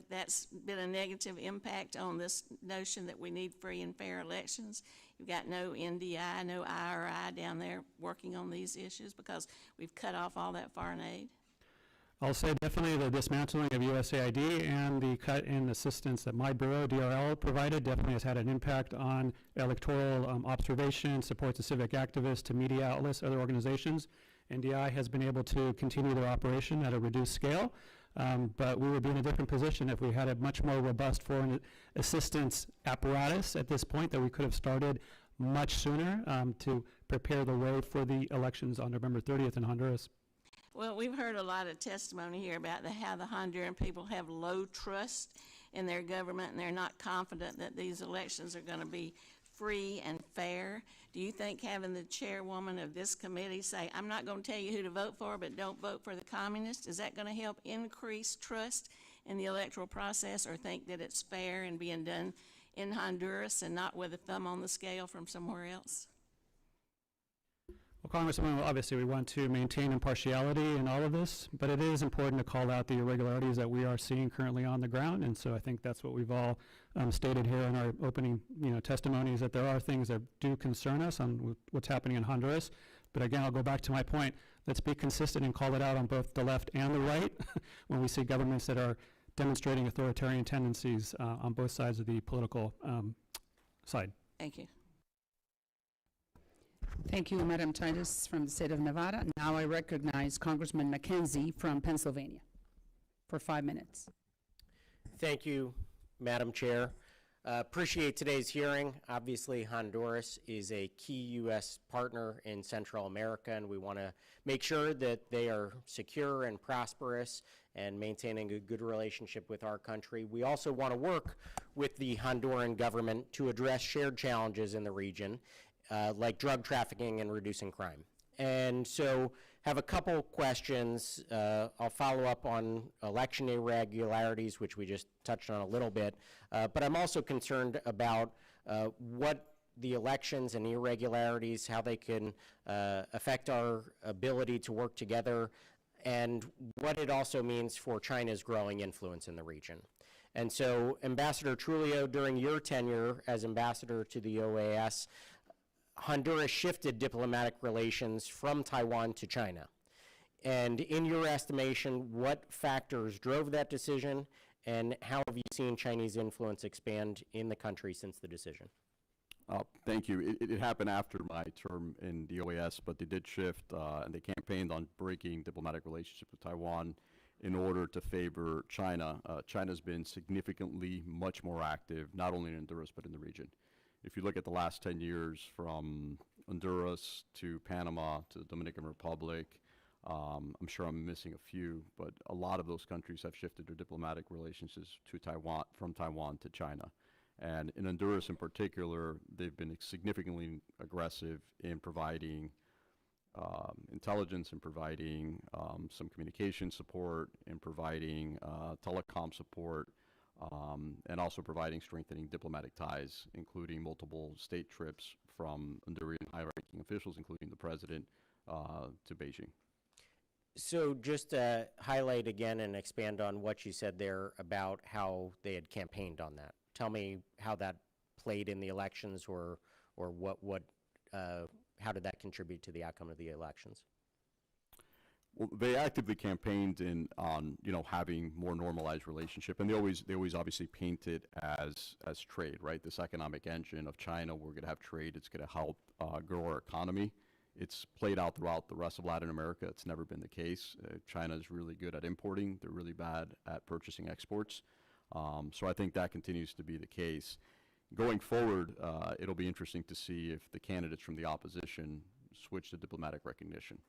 That's been a negative impact on this notion that we need free and fair elections. You've got no NDI, no IRI down there working on these issues because we've cut off all that foreign aid. I'll say definitely the dismantling of USAID and the cut in assistance that my bureau, DRL, provided definitely has had an impact on electoral observation, support to civic activists, to media outlets, other organizations. NDI has been able to continue their operation at a reduced scale, but we would be in a different position if we had a much more robust foreign assistance apparatus at this point that we could have started much sooner to prepare the way for the elections on November 30th in Honduras. Well, we've heard a lot of testimony here about how the Honduran people have low trust in their government and they're not confident that these elections are going to be free and fair. Do you think having the chairwoman of this committee say, I'm not going to tell you who to vote for, but don't vote for the communists, is that going to help increase trust in the electoral process, or think that it's fair and being done in Honduras and not with a thumb on the scale from somewhere else? Well, Congresswoman, obviously we want to maintain impartiality in all of this, but it is important to call out the irregularities that we are seeing currently on the ground, and so I think that's what we've all stated here in our opening testimonies, that there are things that do concern us on what's happening in Honduras. But again, I'll go back to my point. Let's be consistent and call it out on both the left and the right when we see governments that are demonstrating authoritarian tendencies on both sides of the political side. Thank you. Thank you, Madam Titus from the state of Nevada. Now I recognize Congressman McKenzie from Pennsylvania for 5 minutes. Thank you, Madam Chair. Appreciate today's hearing. Obviously, Honduras is a key U.S. partner in Central America, and we want to make sure that they are secure and prosperous and maintaining a good relationship with our country. We also want to work with the Honduran government to address shared challenges in the region, like drug trafficking and reducing crime. And so have a couple questions. I'll follow up on election irregularities, which we just touched on a little bit, but I'm also concerned about what the elections and irregularities, how they can affect our ability to work together, and what it also means for China's growing influence in the region. And so, Ambassador Trujillo, during your tenure as ambassador to the OAS, Honduras shifted diplomatic relations from Taiwan to China. And in your estimation, what factors drove that decision, and how have you seen Chinese influence expand in the country since the decision? Thank you. It happened after my term in the OAS, but they did shift, and they campaigned on breaking diplomatic relationships with Taiwan in order to favor China. China's been significantly much more active, not only in Honduras, but in the region. If you look at the last 10 years, from Honduras to Panama to the Dominican Republic, I'm sure I'm missing a few, but a lot of those countries have shifted their diplomatic relationships to Taiwan, from Taiwan to China. And in Honduras in particular, they've been significantly aggressive in providing intelligence, in providing some communication support, in providing telecom support, and also providing strengthening diplomatic ties, including multiple state trips from Honduran high-ranking officials, including the president, to Beijing. So just to highlight again and expand on what you said there about how they had campaigned on that. Tell me how that played in the elections, or how did that contribute to the outcome of the elections? Well, they actively campaigned on having more normalized relationship, and they always obviously paint it as trade, right? This economic engine of China, we're going to have trade. It's going to help grow our economy. It's played out throughout the rest of Latin America. It's never been the case. China is really good at importing. They're really bad at purchasing exports. So I think that continues to be the case. Going forward, it'll be interesting to see if the candidates from the opposition switch to diplomatic recognition.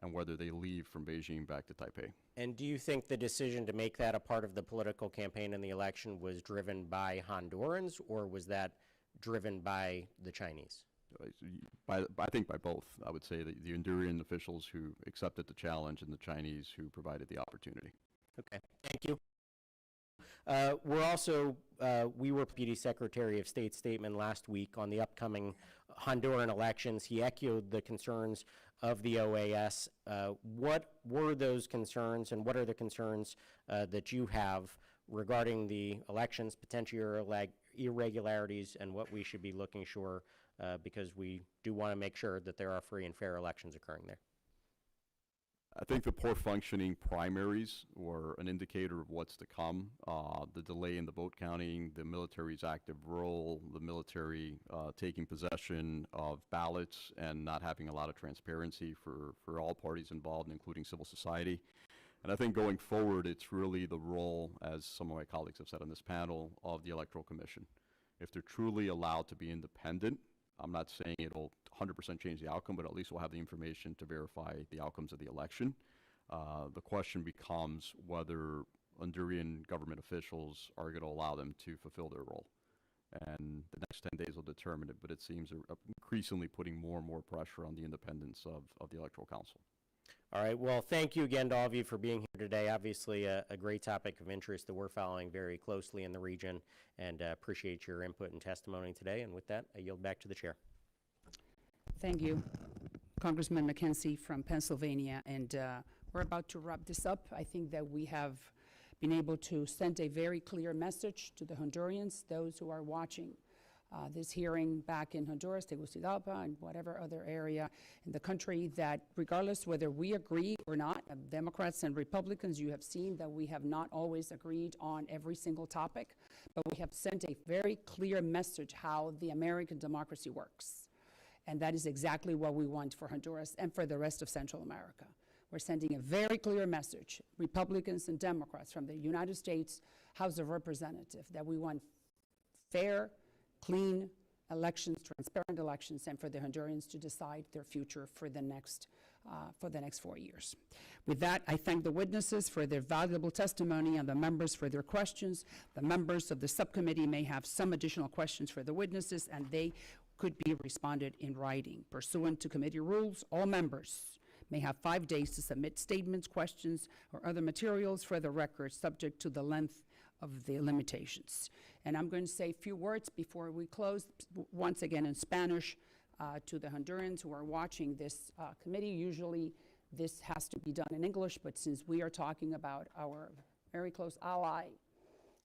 and whether they leave from Beijing back to Taipei. And do you think the decision to make that a part of the political campaign in the election was driven by Hondurans, or was that driven by the Chinese? I think by both. I would say the Honduran officials who accepted the challenge and the Chinese who provided the opportunity. Okay, thank you. We were Deputy Secretary of State's statement last week on the upcoming Honduran elections. He echoed the concerns of the OAS. What were those concerns, and what are the concerns that you have regarding the elections, potential irregularities, and what we should be looking for, because we do want to make sure that there are free and fair elections occurring there? I think the poor functioning primaries were an indicator of what's to come. The delay in the vote counting, the military's active role, the military taking possession of ballots and not having a lot of transparency for all parties involved, including civil society. And I think going forward, it's really the role, as some of my colleagues have said on this panel, of the Electoral Commission. If they're truly allowed to be independent, I'm not saying it'll 100% change the outcome, but at least we'll have the information to verify the outcomes of the election. The question becomes whether Honduran government officials are going to allow them to fulfill their role. And the next 10 days will determine it, but it seems they're increasingly putting more and more pressure on the independence of the Electoral Council. All right, well, thank you again to all of you for being here today. Obviously, a great topic of interest that we're following very closely in the region, and appreciate your input and testimony today. And with that, I yield back to the chair. Thank you, Congressman McKenzie from Pennsylvania. And we're about to wrap this up. I think that we have been able to send a very clear message to the Hondurans, those who are watching this hearing back in Honduras, Tegucigalpa, and whatever other area in the country, that regardless whether we agree or not, Democrats and Republicans, you have seen that we have not always agreed on every single topic, but we have sent a very clear message how the American democracy works. And that is exactly what we want for Honduras and for the rest of Central America. We're sending a very clear message, Republicans and Democrats from the United States House of Representatives, that we want fair, clean elections, transparent elections, and for the Hondurans to decide their future for the next 4 years. With that, I thank the witnesses for their valuable testimony and the members for their questions. The members of the subcommittee may have some additional questions for the witnesses, and they could be responded in writing. Pursuant to committee rules, all members may have 5 days to submit statements, questions, or other materials for the record, subject to the length of the limitations. And I'm going to say a few words before we close, once again in Spanish, to the Hondurans who are watching this committee. Usually this has to be done in English, but since we are talking about our very close ally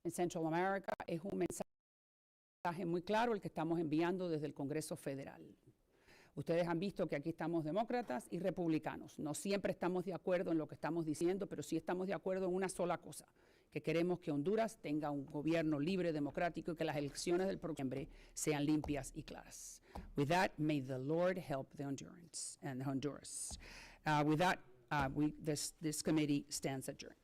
in Central America, es un mensaje muy claro el que estamos enviando desde el Congreso Federal. Ustedes han visto que aquí estamos demócratas y republicanos. No siempre estamos de acuerdo en lo que estamos diciendo, pero sí estamos de acuerdo en una sola cosa, que queremos que Honduras tenga un gobierno libre, democrático, y que las elecciones del próximo noviembre sean limpias y claras. With that, may the Lord help the Hondurans and Honduras. With that, this committee stands adjourned.